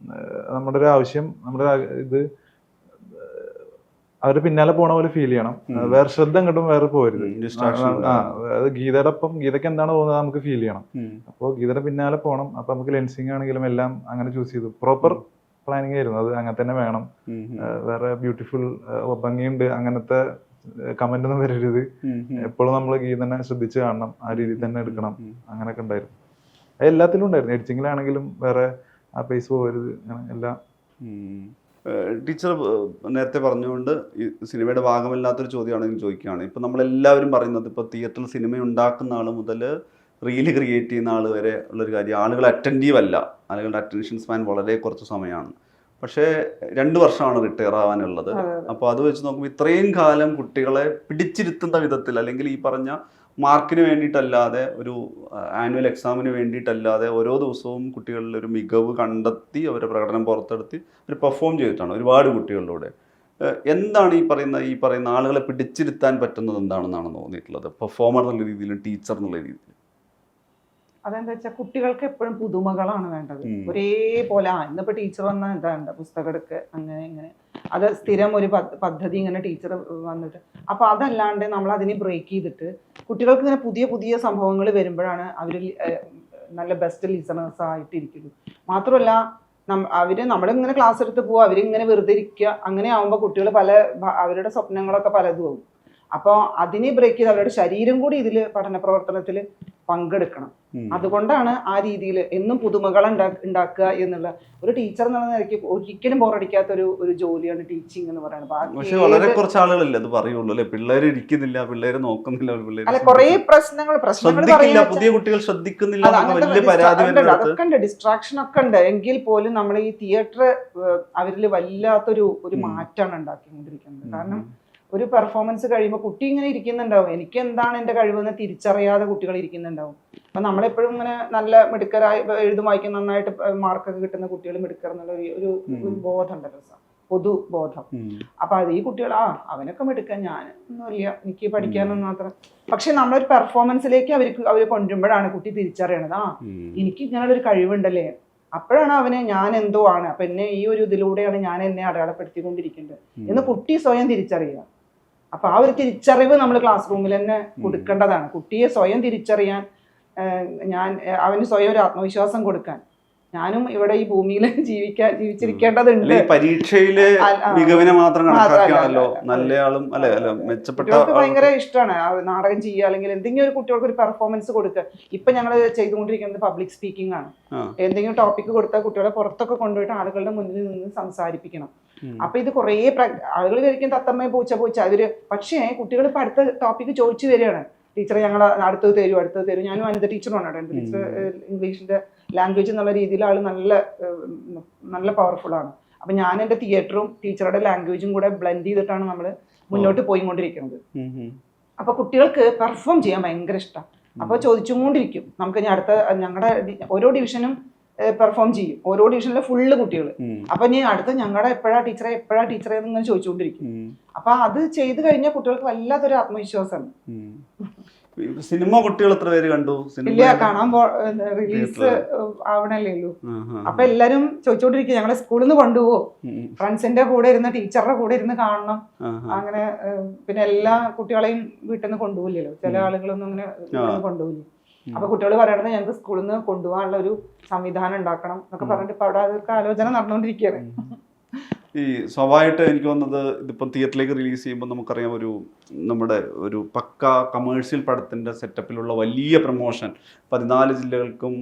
നമ്മുടെ ഒരു ആവശ്യം, നമ്മുടെ ഇത് അവര് പിന്നാലെ പോണ പോലെ ഫീൽ ചെയ്യണം. വേറെ ശ്രദ്ധ അങ്ങോട്ടും വേറെ പോരുത്. അത് ഗീതയ്ക്ക് എന്താണ് തോന്നുന്നത് നമുക്ക് ഫീൽ ചെയ്യണം. അപ്പോൾ ഗീതയുടെ പിന്നാലെ പോകണം. അപ്പൊ നമുക്ക് ലെൻസിങ് ആണെങ്കിലും എല്ലാം അങ്ങനെ ചൂസ് ചെയ്തു. പ്രോപ്പർ പ്ലാനിങ് ആയിരുന്നു. അത് അങ്ങനെ തന്നെ വേണം. വേറെ ബ്യൂട്ടിഫുൾ ഭംഗിയുണ്ട് അങ്ങനത്തെ കമന്റ് ഒന്നും വരരുത്. എപ്പോഴും നമ്മൾ ഗീതനെ ശ്രദ്ധിച്ച് കാണണം. ആ രീതിയിൽ തന്നെ എടുക്കണം. അങ്ങനെയൊക്കെ ഉണ്ടായിരുന്നു. എല്ലാത്തിലും ഉണ്ടായിരുന്നു. എഡിറ്റിങ്ങിലാണെങ്കിലും വേറെ ആ പേസ് പോകരുത്. അങ്ങനെ എല്ലാം. ടീച്ചർ നേരത്തെ പറഞ്ഞുകൊണ്ട് ഈ സിനിമയുടെ ഭാഗമല്ലാത്തൊരു ചോദ്യമാണെങ്കിൽ ചോദിക്കുകയാണ്. ഇപ്പം നമ്മളെല്ലാവരും പറയുന്നത് ഇപ്പോൾ തിയേറ്ററിൽ സിനിമ ഉണ്ടാക്കുന്ന ആൾ മുതൽ റീല് ക്രിയേറ്റ് ചെയ്യുന്ന ആൾ വരെ ഉള്ളൊരു കാര്യം, ആളുകൾ അറ്റൻറ്റീവ് അല്ല. ആളുകളുടെ അറ്റൻഷൻ സ്പാൻ വളരെ കുറച്ച് സമയമാണ്. പക്ഷേ 2 വർഷമാണ് റിട്ടയർ ആവാനുള്ളത്. അപ്പോൾ അത് വെച്ച് നോക്കുമ്പോൾ ഇത്രയും കാലം കുട്ടികളെ പിടിച്ചിരുത്തുന്ന വിധത്തിൽ, അല്ലെങ്കിൽ ഈ പറഞ്ഞ മാർക്കിന് വേണ്ടിയിട്ടല്ലാതെ ഒരു ആനുവൽ എക്സാമിന് വേണ്ടിയിട്ടല്ലാതെ ഓരോ ദിവസവും കുട്ടികളിൽ ഒരു മികവ് കണ്ടെത്തി അവരുടെ പ്രകടനം പുറത്തെടുത്തി അവർ പെർഫോം ചെയ്തിട്ടാണ് ഒരുപാട് കുട്ടികളിലൂടെ. എന്താണ് ഈ പറയുന്ന ആളുകളെ പിടിച്ചിരുത്താൻ പറ്റുന്നത് എന്താണെന്നാണ് തോന്നിയിട്ടുള്ളത്, പെർഫോമർ എന്നുള്ള രീതിയിലും ടീച്ചർ എന്നുള്ള രീതിയിലും? അതെന്താ വെച്ചാൽ കുട്ടികൾക്ക് എപ്പോഴും പുതുമകളാണ് വേണ്ടത്. ഒരേപോലെ ഇന്നിപ്പോൾ ടീച്ചർ വന്നാൽ എന്താ പുസ്തകം എടുക്കുക, അങ്ങനെ ഇങ്ങനെ, അത് സ്ഥിരം ഒരു പദ്ധതി ഇങ്ങനെ ടീച്ചർ വന്നിട്ട്. അപ്പോൾ അതല്ലാണ്ട് നമ്മൾ അതിനെ ബ്രേക്ക് ചെയ്തിട്ട് കുട്ടികൾക്ക് ഇങ്ങനെ പുതിയ പുതിയ സംഭവങ്ങൾ വരുമ്പോഴാണ് അവർ നല്ല ബെസ്റ്റ് ലിസണേഴ്സ് ആയിട്ടിരിക്കുന്നത്. മാത്രമല്ല നമ്മളിങ്ങനെ ക്ലാസ് എടുത്ത് പോവുക, അവരിങ്ങനെ വെറുതെ ഇരിക്കുക. അങ്ങനെ ആകുമ്പോൾ കുട്ടികൾ അവരുടെ സ്വപ്നങ്ങളൊക്കെ പലതും ആവും. അപ്പോൾ അതിനെ ബ്രേക്ക് ചെയ്ത് അവരുടെ ശരീരം കൂടി ഇതിൽ പഠന പ്രവർത്തനത്തിൽ പങ്കെടുക്കണം. അതുകൊണ്ടാണ് ആ രീതിയിൽ എന്നും പുതുമകൾ ഉണ്ടാക്കുക എന്നുള്ള ഒരു ടീച്ചർ എന്നുള്ള നിലയ്ക്ക് ഒരിക്കലും ബോറടിക്കാത്ത ഒരു ജോലിയാണ് ടീച്ചിങ് എന്ന് പറയുന്നത്. പക്ഷേ വളരെ കുറച്ച് ആളുകളല്ലേ അത് പറയുള്ളൂ അല്ലെ, പിള്ളേർ ഇരിക്കുന്നില്ല, പിള്ളേര് നോക്കുന്നില്ല, അല്ല കുറെ പ്രശ്നങ്ങൾ പുതിയ കുട്ടികൾ ശ്രദ്ധിക്കുന്നില്ല, അതൊക്കെ ഉണ്ട്, ഡിസ്ട്രാക്ഷൻ ഒക്കെ ഉണ്ട്. എങ്കിൽ പോലും നമ്മൾ ഈ തിയേറ്റർ അവരിൽ വല്ലാത്തൊരു മാറ്റമാണ് ഉണ്ടാക്കിക്കൊണ്ടിരിക്കുന്നത്. കാരണം ഒരു പെർഫോമൻസ് കഴിയുമ്പോൾ കുട്ടി ഇങ്ങനെ ഇരിക്കുന്നുണ്ടാവും, എനിക്ക് എന്താണ് എൻ്റെ കഴിവെന്ന് തിരിച്ചറിയാതെ കുട്ടികൾ ഇരിക്കുന്നുണ്ടാവും. അപ്പം നമ്മളെപ്പോഴും ഇങ്ങനെ നല്ല മിടുക്കരായി എഴുതും വായിക്കും നന്നായിട്ട് മാർക്കൊക്കെ കിട്ടുന്ന കുട്ടികൾ മിടുക്കർ എന്നുള്ള ഒരു ബോധം ഉണ്ടല്ലോ, പൊതുബോധം. അപ്പൊ അത് ഈ കുട്ടികൾ അവനൊക്കെ മിടുക്കാൻ, ഞാൻ ഒന്നുമില്ല, എനിക്ക് പഠിക്കാനൊന്നും മാത്രം. പക്ഷെ നമ്മളൊരു പെർഫോമൻസിലേക്ക് അവർ കൊണ്ടുവരുമ്പോഴാണ് കുട്ടി തിരിച്ചറിയണത്, എനിക്ക് ഇങ്ങനെയുള്ള ഒരു കഴിവുണ്ടല്ലേ. അപ്പോഴാണ് അവന് ഞാൻ എന്തോ ആണ്, അപ്പൊ എന്നെ ഈ ഒരു ഇതിലൂടെയാണ് ഞാൻ എന്നെ അടയാളപ്പെടുത്തിക്കൊണ്ടിരിക്കേണ്ടത് എന്ന് കുട്ടി സ്വയം തിരിച്ചറിയുക. അപ്പൊ ആ ഒരു തിരിച്ചറിവ് നമ്മൾ ക്ലാസ് റൂമിൽ തന്നെ കൊടുക്കേണ്ടതാണ്. കുട്ടിയെ സ്വയം തിരിച്ചറിയാൻ, അവന് സ്വയം ഒരു ആത്മവിശ്വാസം കൊടുക്കാൻ. ഞാനും ഇവിടെ ഈ ഭൂമിയിൽ ജീവിച്ചിരിക്കേണ്ടതുണ്ട്. പരീക്ഷയിലെ മികവിനെ മാത്രം കണക്കാക്കിയാണല്ലോ നല്ലയാളും മെച്ചപ്പെട്ട. ഭയങ്കര ഇഷ്ടമാണ് നാടകം ചെയ്യുക, അല്ലെങ്കിൽ എന്തെങ്കിലും ഒരു കുട്ടികൾക്ക് ഒരു പെർഫോമൻസ് കൊടുക്കുക. ഇപ്പൊ ഞങ്ങൾ ചെയ്തുകൊണ്ടിരിക്കുന്നത് പബ്ലിക് സ്പീക്കിംഗ് ആണ്. എന്തെങ്കിലും ടോപ്പിക് കൊടുത്താൽ കുട്ടികളെ പുറത്തൊക്കെ കൊണ്ടുപോയിട്ട് ആളുകളുടെ മുന്നിൽ നിന്ന് സംസാരിപ്പിക്കണം. അപ്പൊ ഇത് കുറേ ആളുകൾ കഴിക്കും തത്തമ്മയെ പൂച്ച അവര്. പക്ഷേ കുട്ടികൾ ഇപ്പൊ അടുത്ത ടോപ്പിക്ക് ചോദിച്ചു വരികയാണ്, ടീച്ചറെ ഞങ്ങൾ അടുത്തത് തരൂ. ഞാനും അനിത ടീച്ചറുമാണ് അവിടെ. ടീച്ചർ ഇംഗ്ലീഷിന്റെ ലാംഗ്വേജ് എന്നുള്ള രീതിയിൽ ആള് നല്ല പവർഫുൾ ആണ്. അപ്പൊ ഞാൻ എൻ്റെ തിയേറ്ററും ടീച്ചറുടെ ലാംഗ്വേജും കൂടെ ബ്ലെൻഡ് ചെയ്തിട്ടാണ് നമ്മൾ മുന്നോട്ട് പോയിക്കൊണ്ടിരിക്കുന്നത്. അപ്പൊ കുട്ടികൾക്ക് പെർഫോം ചെയ്യാൻ ഭയങ്കര ഇഷ്ടം. അപ്പൊ ചോദിച്ചുകൊണ്ടിരിക്കും, നമുക്ക് ഇനി ഞങ്ങളുടെ ഓരോ ഡിവിഷനും പെർഫോം ചെയ്യും, ഓരോ ഡിവിഷനിലെ ഫുള്ള് കുട്ടികൾ. അപ്പൊ ഇനി അടുത്ത ഞങ്ങളുടെ എപ്പോഴാ ടീച്ചറെ എന്നിങ്ങനെ ചോദിച്ചുകൊണ്ടിരിക്കും. അപ്പൊ അത് ചെയ്ത് കഴിഞ്ഞാൽ കുട്ടികൾക്ക് വല്ലാത്തൊരു ആത്മവിശ്വാസമാണ്. സിനിമ കുട്ടികൾ എത്ര പേര് കണ്ടു? ഇല്ല, കാണാൻ റിലീസ് ആവണല്ലേ ഉള്ളൂ. അപ്പൊ എല്ലാരും ചോദിച്ചോണ്ടിരിക്കും, ഞങ്ങളെ സ്കൂളിൽ നിന്ന് കൊണ്ടുപോകുമോ, ഫ്രണ്ട്സിന്റെ കൂടെ ഇരുന്ന് ടീച്ചറുടെ കൂടെ ഇരുന്ന് കാണണം. അങ്ങനെ പിന്നെ എല്ലാ കുട്ടികളെയും വീട്ടിൽ നിന്ന് കൊണ്ടുപോകില്ലല്ലോ, ചില ആളുകളൊന്നും അങ്ങനെ കൊണ്ടുപോകില്ല. അപ്പൊ കുട്ടികൾ പറയണത് ഞങ്ങൾക്ക് സ്കൂളിൽ നിന്ന് കൊണ്ടുപോകാനുള്ള ഒരു സംവിധാനം ഉണ്ടാക്കണം എന്നൊക്കെ പറഞ്ഞിട്ട് ഇപ്പൊ അവിടെ അതൊക്കെ ആലോചന നടന്നുകൊണ്ടിരിക്കുകയാണ്. ഈ സ്വാഭാവികമായിട്ട് എനിക്ക് തോന്നുന്നത് ഇതിപ്പം തിയേറ്ററിലേക്ക് റിലീസ് ചെയ്യുമ്പോൾ നമുക്കറിയാം നമ്മുടെ ഒരു പക്ക കമേഴ്ഷ്യൽ പടത്തിൻ്റെ സെറ്റപ്പിലുള്ള വലിയ പ്രൊമോഷൻ 14 ജില്ലകൾക്കും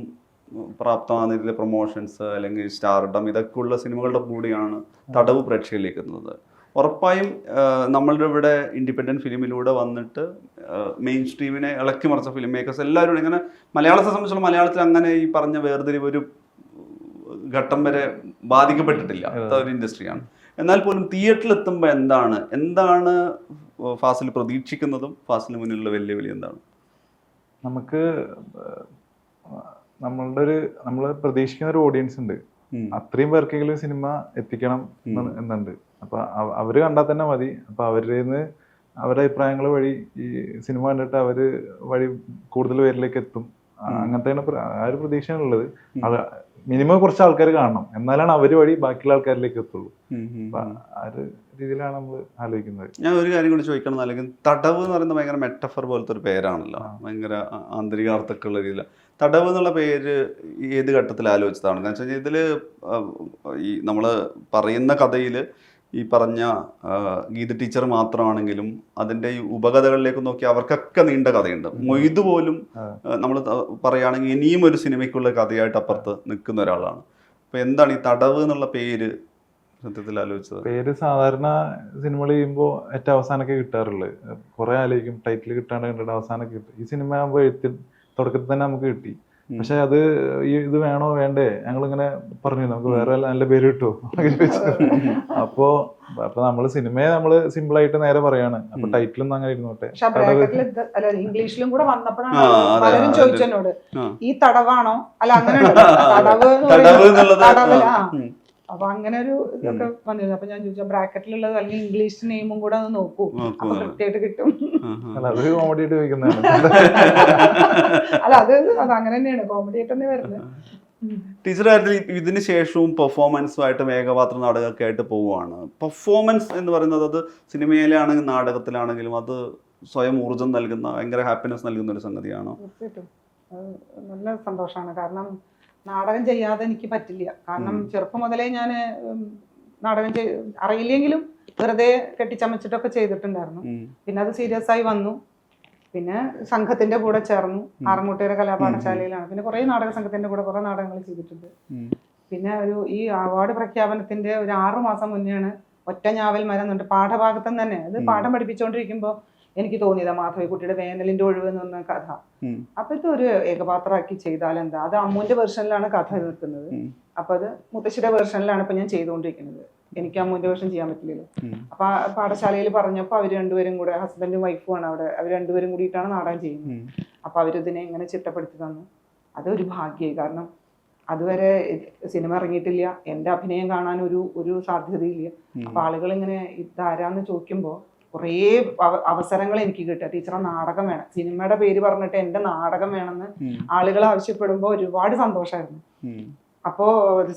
പ്രാപ്തമായ രീതിയിലെ പ്രൊമോഷൻസ് അല്ലെങ്കിൽ സ്റ്റാർഡം ഇതൊക്കെയുള്ള സിനിമകളുടെ കൂടെയാണ് തടവ് പ്രേക്ഷകരിലേക്ക് എത്തുന്നത്. ഉറപ്പായും നമ്മളുടെ ഇവിടെ ഇൻഡിപെൻഡൻറ്റ് ഫിലിമിലൂടെ വന്നിട്ട് മെയിൻ സ്ട്രീമിനെ ഇളക്കി മറിച്ച ഫിലിം മേക്കേഴ്സ് എല്ലാവരും ഇങ്ങനെ മലയാളത്തെ സംബന്ധിച്ചുള്ള മലയാളത്തിൽ അങ്ങനെ ഈ പറഞ്ഞ വേർതിരിവ് ഒരു ഘട്ടം വരെ ബാധിക്കപ്പെട്ടിട്ടില്ല ഒരു ഇൻഡസ്ട്രിയാണ്. എന്നാൽ പോലും തിയേറ്ററിൽ എത്തുമ്പോൾ എന്താണ് ഫാസിൽ പ്രതീക്ഷിക്കുന്നതും ഫാസിലിന് മുന്നിലുള്ള വെല്ലുവിളി എന്താണ്? നമുക്ക് നമ്മൾ പ്രതീക്ഷിക്കുന്ന ഒരു ഓഡിയൻസ് ഉണ്ട്, അത്രയും പേർക്കെങ്കിലും സിനിമ എത്തിക്കണം എന്നുണ്ട്. അപ്പൊ അവര് കണ്ടാൽ തന്നെ മതി. അപ്പൊ അവരുടെ അവരുടെ അഭിപ്രായങ്ങൾ വഴി ഈ സിനിമ കണ്ടിട്ട് അവര് വഴി കൂടുതൽ പേരിലേക്ക് എത്തും. അങ്ങനത്തെ ആ ഒരു പ്രതീക്ഷയാണുള്ളത്. മിനിമം കുറച്ച് ആൾക്കാർ കാണണം, എന്നാലാണ് അവര് വഴി ബാക്കിയുള്ള ആൾക്കാരിലേക്ക് എത്തുള്ളൂ. ആ ഒരു രീതിയിലാണ് നമ്മൾ ആലോചിക്കുന്നത്. ഞാൻ ഒരു കാര്യം കൂടി ചോദിക്കണം, അല്ലെങ്കിൽ തടവ് എന്ന് പറയുന്നത് ഭയങ്കര മെറ്റഫർ പോലത്തെ ഒരു പേരാണല്ലോ, ഭയങ്കര ആന്തരികാർത്ഥക്കുള്ള രീതിയിൽ. തടവ് എന്നുള്ള പേര് ഏത് ഘട്ടത്തിൽ ആലോചിച്ചതാണ്? കാരണം വെച്ചാൽ ഇതില് ഈ നമ്മൾ പറയുന്ന കഥയിൽ ഈ പറഞ്ഞ ഗീത ടീച്ചർ മാത്രമാണെങ്കിലും അതിൻ്റെ ഈ ഉപകഥകളിലേക്ക് നോക്കി അവർക്കൊക്കെ നീണ്ട കഥയുണ്ട്. മൊയ്ത് പോലും നമ്മൾ പറയുകയാണെങ്കിൽ ഇനിയും ഒരു സിനിമയ്ക്കുള്ള കഥയായിട്ട് അപ്പുറത്ത് നിൽക്കുന്ന ഒരാളാണ്. അപ്പൊ എന്താണ് ഈ തടവ് എന്നുള്ള പേര് സത്യത്തിൽ ആലോചിച്ചത്? പേര് സാധാരണ സിനിമകൾ ചെയ്യുമ്പോൾ ഏറ്റവും അവസാനമൊക്കെ കിട്ടാറുള്ളത്. കുറെ ആലോചിക്കും, ടൈറ്റിൽ കിട്ടാണ്ട് കണ്ടിട്ട് അവസാനമൊക്കെ കിട്ടും. ഈ സിനിമ ആകുമ്പോൾ തുടക്കത്തിൽ തന്നെ നമുക്ക് കിട്ടി. പക്ഷെ അത് ഇത് വേണോ വേണ്ടേ ഞങ്ങളിങ്ങനെ പറഞ്ഞു, നമുക്ക് വേറെ നല്ല പേര് കിട്ടുമോ അപ്പൊ നമ്മള് സിനിമയെ സിമ്പിൾ ആയിട്ട് നേരെ പറയാണ്. അപ്പൊ ടൈറ്റിലൊന്നും അങ്ങനെ ഇരുന്നോട്ടെ. ഇംഗ്ലീഷിലും കൂടെ വന്നപ്പോഴാണ് പലരും ചോദിച്ചെന്നോട് ഈ തടവാണോ അല്ല അങ്ങനെ അപ്പൊ അങ്ങനെ ഒരു ഇതൊക്കെ വന്നിരുന്നു. അപ്പൊ ഞാൻ ചോദിച്ചാൽ ബ്രാക്കറ്റിലുള്ളത് അല്ലെങ്കിൽ ഇംഗ്ലീഷ് നെയിമും കൂടെ ഒന്ന് നോക്കൂ, അപ്പൊ കൃത്യമായിട്ട് കിട്ടും. അത് കോമഡി ആയിട്ട് ചോദിക്കുന്നതാണ്. അല്ല അത് അങ്ങനെ തന്നെയാണ്, കോമഡി ആയിട്ട് തന്നെ വരുന്നത്. ടീച്ചർ ഇതിന് ശേഷവും പെർഫോമൻസുമായിട്ട് ഏകപാത്ര നാടകമൊക്കെ ആയിട്ട് പോവുകയാണ്. പെർഫോമൻസ് എന്ന് പറയുന്നത് അത് സിനിമയിലാണെങ്കിലും നാടകത്തിലാണെങ്കിലും അത് സ്വയം ഊർജം നൽകുന്ന, ഭയങ്കര ഹാപ്പിനെസ് നൽകുന്ന ഒരു സംഗതിയാണോ? തീർച്ചയായിട്ടും നല്ല സന്തോഷമാണ്. കാരണം നാടകം ചെയ്യാതെ എനിക്ക് പറ്റില്ല. കാരണം ചെറുപ്പം മുതലേ ഞാൻ നാടകം അറിയില്ലെങ്കിലും വെറുതെ കെട്ടിച്ചമച്ചിട്ടൊക്കെ ചെയ്തിട്ടുണ്ടായിരുന്നു. പിന്നെ അത് സീരിയസ് ആയി വന്നു. പിന്നെ സംഘത്തിന്റെ കൂടെ ചേർന്നു, ആറങ്ങോട്ടുകര കലാപാഠശാലയിലാണ്. പിന്നെ കുറേ നാടക സംഘത്തിന്റെ കൂടെ കുറേ നാടകങ്ങൾ ചെയ്തിട്ടുണ്ട്. പിന്നെ ഈ അവാർഡ് പ്രഖ്യാപനത്തിന്റെ ഒരു 6 മാസം മുന്നെയാണ് ഒറ്റ ഞാവൽ മരം എന്നുണ്ട് പാഠഭാഗത്തും തന്നെ. അത് പാഠം പഠിപ്പിച്ചുകൊണ്ടിരിക്കുമ്പോൾ എനിക്ക് തോന്നിയതാ മാധവിക്കുട്ടിയുടെ വേനലിന്റെ ഒഴിവ് എന്ന് പറഞ്ഞ കഥ. അപ്പൊ ഇതൊരു ഏകപാത്രമാക്കി ചെയ്താൽ എന്താ? അത് അമ്മുവിന്റെ വെർഷനിലാണ് കഥ നിൽക്കുന്നത്. അപ്പൊ അത് മുത്തശ്ശിയുടെ വെർഷനിലാണ് ഇപ്പൊ ഞാൻ ചെയ്തുകൊണ്ടിരിക്കുന്നത്. എനിക്ക് അമ്മുവിന്റെ വേർഷൻ ചെയ്യാൻ പറ്റില്ലല്ലോ. അപ്പൊ പാഠശാലയിൽ പറഞ്ഞപ്പോ അവർ രണ്ടുപേരും കൂടെ, ഹസ്ബൻഡും വൈഫുമാണ് അവിടെ, അവർ രണ്ടുപേരും കൂടിയിട്ടാണ് നാടകം ചെയ്യുന്നത്. അപ്പൊ അവരിതിനെ ഇങ്ങനെ ചിട്ടപ്പെടുത്തി തന്നു. അതൊരു ഭാഗ്യമായി. കാരണം അതുവരെ സിനിമ ഇറങ്ങിയിട്ടില്ല, എന്റെ അഭിനയം കാണാൻ ഒരു സാധ്യതയില്ല. അപ്പൊ ആളുകൾ ഇങ്ങനെ ഇതാരാന്ന് ചോദിക്കുമ്പോൾ കുറേ അവസരങ്ങൾ എനിക്ക് കിട്ടുക. ടീച്ചറെ നാടകം വേണം, സിനിമയുടെ പേര് പറഞ്ഞിട്ട് എന്റെ നാടകം വേണമെന്ന് ആളുകൾ ആവശ്യപ്പെടുമ്പോൾ ഒരുപാട് സന്തോഷമായിരുന്നു. അപ്പോ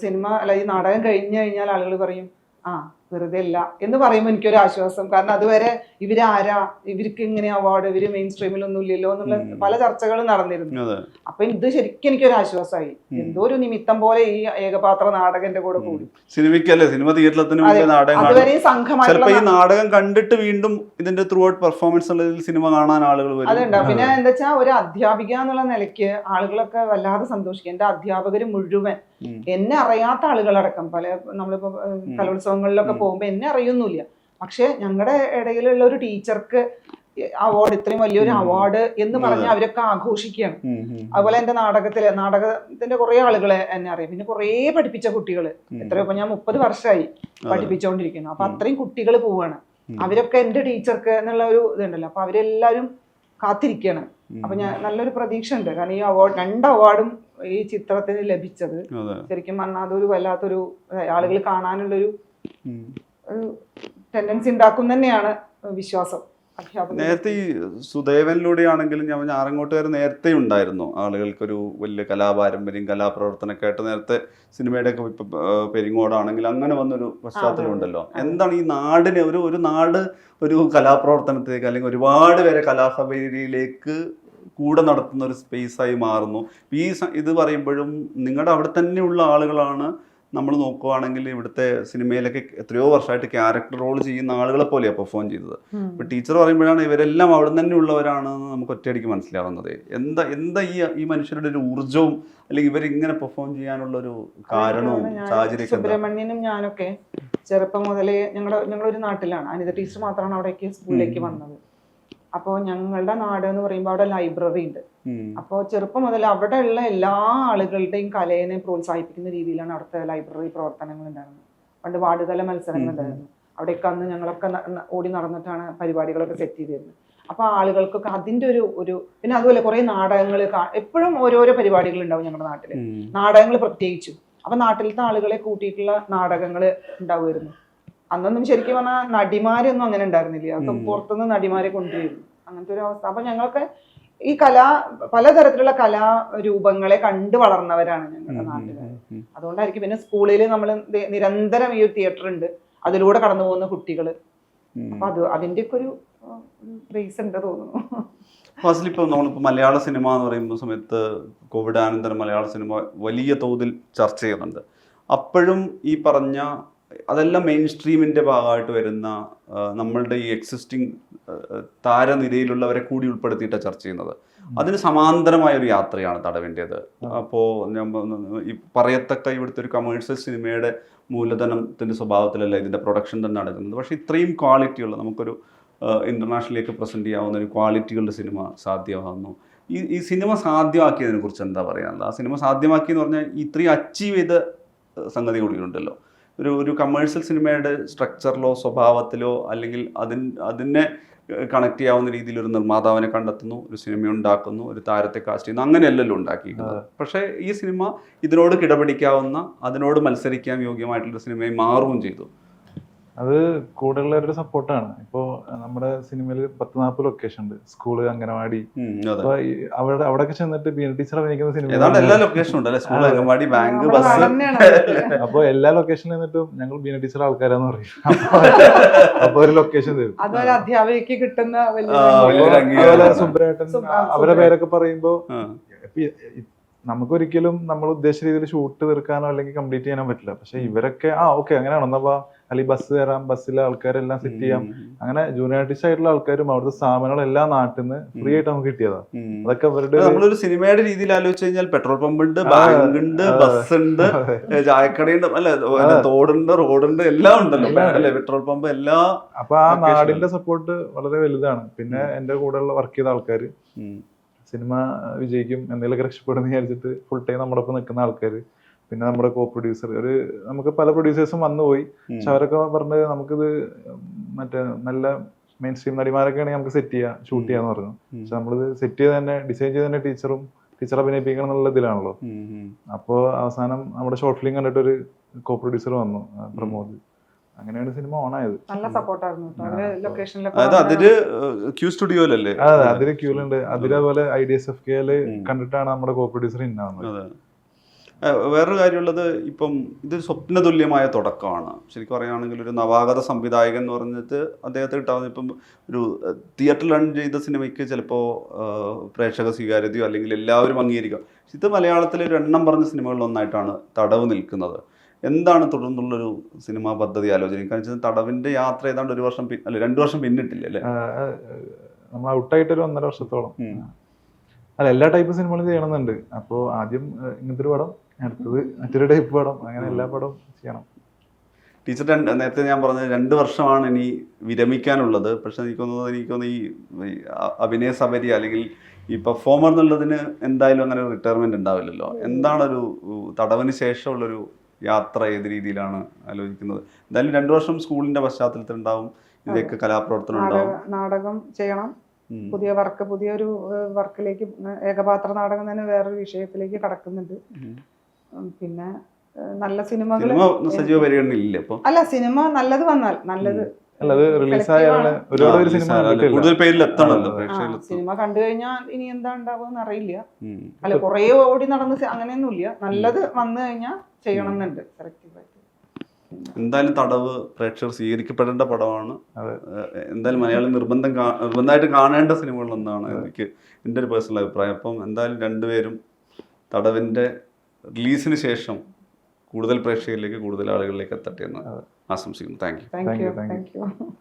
സിനിമ അല്ല ഈ നാടകം കഴിഞ്ഞു കഴിഞ്ഞാൽ ആളുകൾ പറയും വെറുതെ അല്ല എന്ന് പറയുമ്പോൾ എനിക്കൊരു ആശ്വാസം. കാരണം അതുവരെ ഇവരാരാ, ഇവർക്ക് ഇങ്ങനെ അവാർഡ്, ഇവര് മെയിൻ സ്ട്രീമിലൊന്നും ഇല്ലല്ലോ എന്നുള്ള പല ചർച്ചകളും നടന്നിരുന്നു. അപ്പൊ ഇത് ശരിക്കും എനിക്കൊരു ആശ്വാസമായി. എന്തോ ഒരു നിമിത്തം പോലെ ഈ ഏകപാത്ര നാടകന്റെ കൂടെ കൂടി. സിനിമയ്ക്കല്ലേ, സിനിമ അതുവരെ സംഘമായിട്ടുള്ള ഈ നാടകം കണ്ടിട്ട് വീണ്ടും ഇതിന്റെ ത്രൂ ഔട്ട് പെർഫോമൻസ് സിനിമ കാണാൻ ആളുകൾ വരും. അതുണ്ടാവും. പിന്നെ എന്താ വെച്ചാൽ ഒരു അധ്യാപിക എന്നുള്ള നിലയ്ക്ക് ആളുകളൊക്കെ വല്ലാതെ സന്തോഷിക്കും. എന്റെ അധ്യാപകര് മുഴുവൻ, എന്നെ അറിയാത്ത ആളുകളടക്കം, പല നമ്മളിപ്പോ കലോത്സവങ്ങളിലൊക്കെ പോകുമ്പോ എന്നെ അറിയൊന്നുമില്ല, പക്ഷെ ഞങ്ങളുടെ ഇടയിലുള്ള ഒരു ടീച്ചർക്ക് അവാർഡ്, ഇത്രയും വലിയൊരു അവാർഡ് എന്ന് പറഞ്ഞ് അവരൊക്കെ ആഘോഷിക്കുകയാണ്. അതുപോലെ എന്റെ നാടകത്തിന്റെ കുറെ ആളുകളെ എന്നെ അറിയാം. പിന്നെ കുറെ പഠിപ്പിച്ച കുട്ടികൾ, എത്രയോ ഇപ്പൊ ഞാൻ 30 വർഷമായി പഠിപ്പിച്ചുകൊണ്ടിരിക്കുന്നു. അപ്പൊ അത്രയും കുട്ടികൾ പോവാണ്. അവരൊക്കെ എന്റെ ടീച്ചർക്ക് എന്നുള്ള ഒരു ഇതുണ്ടല്ലോ. അപ്പൊ അവരെല്ലാരും കാത്തിരിക്കുകയാണ്. അപ്പൊ ഞാൻ നല്ലൊരു പ്രതീക്ഷ ഉണ്ട്. കാരണം ഈ അവാർഡ്, 2 അവാർഡും ഈ ചിത്രത്തിന് ലഭിച്ചത് ശരിക്കും പറഞ്ഞാൽ അതൊരു വല്ലാത്തൊരു ആളുകൾ കാണാനുള്ളൊരു ടെൻഡൻസി ഉണ്ടാക്കും തന്നെയാണ് വിശ്വാസം. നേരത്തെ ഈ സുദേവനിലൂടെയാണെങ്കിലും ഞാൻ ആറങ്ങോട്ടുകാർ നേരത്തെ ഉണ്ടായിരുന്നു. ആളുകൾക്കൊരു വലിയ കലാപാരമ്പര്യം, കലാപ്രവർത്തനമൊക്കെ ആയിട്ട് നേരത്തെ സിനിമയുടെ ഒക്കെ ഇപ്പൊ പെരിങ്ങോടാണെങ്കിൽ അങ്ങനെ വന്നൊരു പശ്ചാത്തലം ഉണ്ടല്ലോ. എന്താണ് ഈ നാടിനെ ഒരു നാട് ഒരു കലാപ്രവർത്തനത്തിലേക്ക് അല്ലെങ്കിൽ ഒരുപാട് പേരെ കലാസഭയിലേക്ക് കൂടെ നടത്തുന്ന ഒരു സ്പേസായി മാറുന്നു. ഇത് പറയുമ്പോഴും നിങ്ങളുടെ അവിടെ തന്നെയുള്ള ആളുകളാണ് നമ്മൾ നോക്കുവാണെങ്കിൽ ഇവിടുത്തെ സിനിമയിലൊക്കെ എത്രയോ വർഷമായിട്ട് ക്യാരക്ടർ റോൾ ചെയ്യുന്ന ആളുകളെ പോലെയാണ് പെർഫോം ചെയ്തത്. ഇപ്പൊ ടീച്ചർ പറയുമ്പോഴാണ് ഇവരെല്ലാം അവിടെ തന്നെ ഉള്ളവരാണെന്ന് നമുക്ക് ഒറ്റയടിക്ക് മനസ്സിലാവുന്നത്. എന്താ ഈ മനുഷ്യരുടെ ഒരു ഊർജവും അല്ലെങ്കിൽ ഇവരിങ്ങനെ പെർഫോം ചെയ്യാനുള്ള ഒരു കാരണവും സാഹചര്യം? സുബ്രഹ്മണ്യനും ഞാനൊക്കെ ചെറുപ്പം മുതലേ ഞങ്ങളൊരു നാട്ടിലാണ്. അനിത ടീച്ചർ മാത്രമാണ് അവിടേക്ക് സ്കൂളിലേക്ക് വന്നത്. അപ്പോൾ ഞങ്ങളുടെ നാട് എന്ന് പറയുമ്പോൾ അവിടെ ലൈബ്രറി ഉണ്ട്. അപ്പോൾ ചെറുപ്പം മുതൽ അവിടെ ഉള്ള എല്ലാ ആളുകളുടെയും കലയെ പ്രോത്സാഹിപ്പിക്കുന്ന രീതിയിലാണ് അവിടുത്തെ ലൈബ്രറി പ്രവർത്തനങ്ങൾ ഉണ്ടായിരുന്നത്. പണ്ട് വാർഡുതല മത്സരങ്ങൾ ഉണ്ടായിരുന്നു. അവിടെയൊക്കെ അന്ന് ഞങ്ങളൊക്കെ ഓടി നടന്നിട്ടാണ് പരിപാടികളൊക്കെ സെറ്റ് ചെയ്തിരുന്നത്. അപ്പോൾ ആളുകൾക്കൊക്കെ അതിൻ്റെ ഒരു പിന്നെ അതുപോലെ കുറേ നാടകങ്ങൾ എപ്പോഴും ഓരോരോ പരിപാടികൾ ഉണ്ടാവും ഞങ്ങളുടെ നാട്ടിൽ, നാടകങ്ങൾ പ്രത്യേകിച്ചും. അപ്പം നാട്ടിലത്തെ ആളുകളെ കൂട്ടിയിട്ടുള്ള നാടകങ്ങൾ ഉണ്ടാവുമായിരുന്നു. അന്നൊന്നും ശരിക്കും പറഞ്ഞാൽ നടിമാരൊന്നും അങ്ങനെ ഉണ്ടായിരുന്നില്ല. അതൊക്കെ പുറത്തുനിന്ന് നടിമാരെ കൊണ്ടുവരുന്നു, അങ്ങനത്തെ ഒരു അവസ്ഥ. അപ്പൊ ഞങ്ങൾക്ക് ഈ പലതരത്തിലുള്ള കലാരൂപങ്ങളെ കണ്ടു വളർന്നവരാണ് ഞങ്ങളുടെ നാട്ടില്. അതുകൊണ്ടായിരിക്കും പിന്നെ സ്കൂളിൽ നമ്മൾ നിരന്തരം ഈ ഒരു തിയേറ്റർ ഉണ്ട്, അതിലൂടെ കടന്നു പോകുന്ന കുട്ടികള്. അപ്പൊ അതിന്റെ ഒക്കെ ഒരു ബേസ് ഉണ്ട് തോന്നുന്നു. ഫാസിൽ, ഇപ്പോൾ നമ്മളിപ്പോൾ മലയാള സിനിമ എന്ന് പറയുന്ന സമയത്ത് കോവിഡ് അനന്തരം മലയാള സിനിമ വലിയ തോതിൽ ചർച്ച ചെയ്യുന്നുണ്ട്. അപ്പോഴും ഈ പറഞ്ഞ അതെല്ലാം മെയിൻ സ്ട്രീമിൻ്റെ ഭാഗമായിട്ട് വരുന്ന നമ്മളുടെ ഈ എക്സിസ്റ്റിംഗ് താരനിരയിലുള്ളവരെ കൂടി ഉൾപ്പെടുത്തിയിട്ടാണ് ചർച്ച ചെയ്യുന്നത്. അതിന് സമാന്തരമായ ഒരു യാത്രയാണ് തടവിൻ്റേത്. അപ്പോൾ ഈ പറയത്തക്ക ഇവിടുത്തെ ഒരു കമേഴ്ഷ്യൽ സിനിമയുടെ മൂലധനത്തിൻ്റെ സ്വഭാവത്തിലല്ല ഇതിൻ്റെ പ്രൊഡക്ഷൻ തന്നെ നടക്കുന്നത്. പക്ഷേ ഇത്രയും ക്വാളിറ്റിയുള്ള നമുക്കൊരു ഇൻ്റർനാഷണലിലേക്ക് പ്രസൻറ്റ് ചെയ്യാവുന്ന ഒരു ക്വാളിറ്റികളുടെ സിനിമ സാധ്യമാകുന്നു. ഈ സിനിമ സാധ്യമാക്കിയതിനെ കുറിച്ച് എന്താ പറയാനുള്ളത്? ആ സിനിമ സാധ്യമാക്കിയെന്ന് പറഞ്ഞാൽ ഇത്രയും അച്ചീവ് ചെയ്ത സംഗതി കൂടിയുണ്ടല്ലോ. ഒരു കമേഴ്ഷ്യൽ സിനിമയുടെ സ്ട്രക്ചറിലോ സ്വഭാവത്തിലോ അല്ലെങ്കിൽ അതിനെ കണക്ട് ചെയ്യാവുന്ന രീതിയിൽ ഒരു നിർമ്മാതാവിനെ കണ്ടെത്തുന്നു, ഒരു സിനിമ ഉണ്ടാക്കുന്നു, ഒരു താരത്തെ കാസ്റ്റ് ചെയ്യുന്നു, അങ്ങനെയല്ലല്ലോ ഉണ്ടാക്കിയിരിക്കുന്നത്. പക്ഷേ ഈ സിനിമ ഇതിനോട് കിടപിടിക്കാവുന്ന, അതിനോട് മത്സരിക്കാൻ യോഗ്യമായിട്ടുള്ള സിനിമയായി മാറുകയും ചെയ്തു. അത് കൂടുതലുള്ളവരുടെ സപ്പോർട്ടാണ്. ഇപ്പോൾ നമ്മുടെ സിനിമയിൽ 10-40 ലൊക്കേഷൻ ഉണ്ട്, സ്കൂള്, അംഗനവാടി. അവിടെയൊക്കെ ചെന്നിട്ട് ബീന ടീച്ചർ അഭിനയിക്കുന്ന സിനിമ എല്ലാ ലൊക്കേഷനും ഉണ്ട്, സ്കൂൾ, അംഗനവാടി, ബാങ്ക്, ബസ്. അപ്പോൾ എല്ലാ ലൊക്കേഷനിൽ നിന്നിട്ടും ഞങ്ങൾ ബീന ടീച്ചർ ആൾക്കാരാന്ന് പറയും. അപ്പൊ ഒരു ലൊക്കേഷൻ തരും. അധ്യാപികക്ക് കിട്ടുന്ന അതുപോലെ സുബ്രേട്ടൻ, അവരുടെ പേരൊക്കെ പറയുമ്പോ നമുക്കൊരിക്കലും നമ്മൾ ഉദ്ദേശിച്ച രീതിയിൽ ഷൂട്ട് തീർക്കാനോ അല്ലെങ്കിൽ കംപ്ലീറ്റ് ചെയ്യാനോ പറ്റില്ല. പക്ഷെ ഇവരൊക്കെ ഓക്കെ അങ്ങനെയാണോ എന്നപ്പാ, അല്ലെങ്കിൽ ബസ് കയറാം, ബസ്സിലെ ആൾക്കാരെല്ലാം സെറ്റ് ചെയ്യാം. അങ്ങനെ ജൂനിയർ ആർട്ടിസ്റ്റ് ആയിട്ടുള്ള ആൾക്കാരും അവിടുത്തെ സ്ഥാപനങ്ങളെല്ലാം നാട്ടിൽ നിന്ന് ഫ്രീ ആയിട്ട് നമുക്ക് കിട്ടിയതാ. അതൊക്കെ അവരുടെ നമ്മളൊരു സിനിമയുടെ രീതിയിൽ ആലോചിച്ച് കഴിഞ്ഞാൽ പെട്രോൾ പമ്പ് ഉണ്ട്, ബാങ്ക് ഉണ്ട്, ബസ് ഉണ്ട്, ചായക്കടയുണ്ട്, അല്ലെ, തോടുണ്ട്, റോഡുണ്ട്, എല്ലാം ഉണ്ടല്ലോ അല്ലെ, പെട്രോൾ പമ്പ്, എല്ലാ. അപ്പൊ ആ നാടിന്റെ സപ്പോർട്ട് വളരെ വലുതാണ്. പിന്നെ എന്റെ കൂടെ ഉള്ള വർക്ക് ചെയ്ത ആൾക്കാര്, സിനിമ വിജയിക്കും എന്തെങ്കിലുമൊക്കെ രക്ഷപ്പെടുന്ന വിചാരിച്ചിട്ട് ഫുൾ ടൈം നമ്മുടെ ഒപ്പം നിൽക്കുന്ന ആൾക്കാർ. പിന്നെ നമ്മുടെ കോ പ്രൊഡ്യൂസർ, നമുക്ക് പല പ്രൊഡ്യൂസേഴ്സും വന്നുപോയി. പക്ഷെ അവരൊക്കെ പറഞ്ഞത് നമുക്കിത് മറ്റേ നല്ല മെയിൻ സ്ട്രീം നടിമാരൊക്കെ ആണെങ്കിൽ നമുക്ക് സെറ്റ് ചെയ്യാം, ഷൂട്ട് ചെയ്യാന്ന് പറഞ്ഞു. പക്ഷെ നമ്മളിത് സെറ്റ് ചെയ്ത് തന്നെ, ഡിസൈൻ ചെയ്ത് തന്നെ ടീച്ചർ അഭിനയിപ്പിക്കണം എന്നുള്ള ഇതിലാണല്ലോ. അപ്പോൾ അവസാനം നമ്മുടെ ഷോർട്ട് ഫിലിം കണ്ടിട്ട് ഒരു കോ പ്രൊഡ്യൂസർ വന്നു, പ്രമോദ്. അങ്ങനെയാണ് സിനിമ ഓണായത്. നല്ല സപ്പോർട്ടായിരുന്നു. അതില് ക്യൂ സ്റ്റുഡിയോയിലല്ലേ? അതെ, അതില് ക്യൂലുണ്ട്. അതിലതുപോലെ IDSFKയില് കണ്ടിട്ടാണ് നമ്മുടെ കോ പ്രൊഡ്യൂസർ ഇന്നാവുന്നത്. വേറൊരു കാര്യമുള്ളത്, ഇപ്പം ഇതൊരു സ്വപ്നതുല്യമായ തുടക്കമാണ്. ശരിക്കും പറയുകയാണെങ്കിൽ ഒരു നവാഗത സംവിധായകൻ എന്ന് പറഞ്ഞിട്ട് അദ്ദേഹത്തെ കിട്ടാവുന്ന, ഇപ്പം ഒരു തിയേറ്ററിൽ റൺ ചെയ്ത സിനിമയ്ക്ക് ചിലപ്പോൾ പ്രേക്ഷക സ്വീകാര്യതയോ അല്ലെങ്കിൽ എല്ലാവരും അംഗീകരിക്കുക. ഇത് മലയാളത്തിലെ ഒരു എണ്ണം പറഞ്ഞ സിനിമകളിലൊന്നായിട്ടാണ് തടവ് നിൽക്കുന്നത്. എന്താണ് തുടർന്നുള്ളൊരു സിനിമാ പദ്ധതി ആലോചന? കാരണം തടവിന്റെ യാത്ര ഏതാണ്ട് 1 വർഷം അല്ലെ 2 വർഷം പിന്നിട്ടില്ല അല്ലേ? നമ്മൾ ഔട്ടായിട്ടൊരു 1.5 വർഷത്തോളം. അല്ല, എല്ലാ ടൈപ്പ് സിനിമകളും ചെയ്യണമെന്നുണ്ട്. അപ്പോൾ ആദ്യം ഇങ്ങനത്തെ ഒരു പടം, അടുത്തത് മറ്റൊരു ടൈപ്പ് പടം, അങ്ങനെ എല്ലാ പടവും ചെയ്യണം. ടീച്ചർ നേരത്തെ ഞാൻ പറഞ്ഞത് 2 വർഷമാണ് ഇനി വിരമിക്കാനുള്ളത്. പക്ഷെ എനിക്ക് തോന്നുന്നു ഈ അഭിനയ സബരി അല്ലെങ്കിൽ ഈ പെർഫോമർ എന്നുള്ളതിന് എന്തായാലും അങ്ങനെ റിട്ടയർമെന്റ് ഉണ്ടാവില്ലല്ലോ. എന്താണൊരു തടവിന് ശേഷമുള്ളൊരു യാത്ര ഏത് രീതിയിലാണ് ആലോചിക്കുന്നത്? എന്തായാലും 2 വർഷം സ്കൂളിന്റെ പശ്ചാത്തലത്തിൽ ഉണ്ടാവും, ഇതൊക്കെ കലാപ്രവർത്തനം ഉണ്ടാവും, നാടകം ചെയ്യണം, പുതിയൊരു വർക്കിലേക്ക്, ഏകപാത്ര നാടകം തന്നെ വേറൊരു വിഷയത്തിലേക്ക് കടക്കുന്നുണ്ട്. പിന്നെ നല്ല സിനിമകൾ സജീവ പരിഗണനയില്ല. അല്ല, സിനിമ നല്ലത് വന്നാൽ സിനിമ കണ്ടു കഴിഞ്ഞാൽ ഇനി എന്താ ഉണ്ടാവുമെന്ന് അറിയില്ല. അല്ല, കുറെ ഓടി നടന്ന് അങ്ങനെയൊന്നുമില്ല. നല്ലത് വന്നു കഴിഞ്ഞാൽ ചെയ്യണം എന്നുണ്ട് സെലക്റ്റീവായിട്ട്. എന്തായാലും തടവ് പ്രേക്ഷകർ സ്വീകരിക്കപ്പെടേണ്ട പടമാണ്. അതെ. എന്തായാലും മലയാളി നിർബന്ധമായിട്ട് കാണേണ്ട സിനിമകളിലൊന്നാണ് എനിക്ക് എൻ്റെ ഒരു പേഴ്സണൽ അഭിപ്രായം. അപ്പം എന്തായാലും രണ്ടുപേരും തടവിൻ്റെ റിലീസിന് ശേഷം കൂടുതൽ പ്രേക്ഷകരിലേക്ക് കൂടുതൽ ആളുകളിലേക്ക് എത്തട്ടെ എന്ന് ആശംസിക്കുന്നു. Thank you. Thank you. Thank you. Thank you.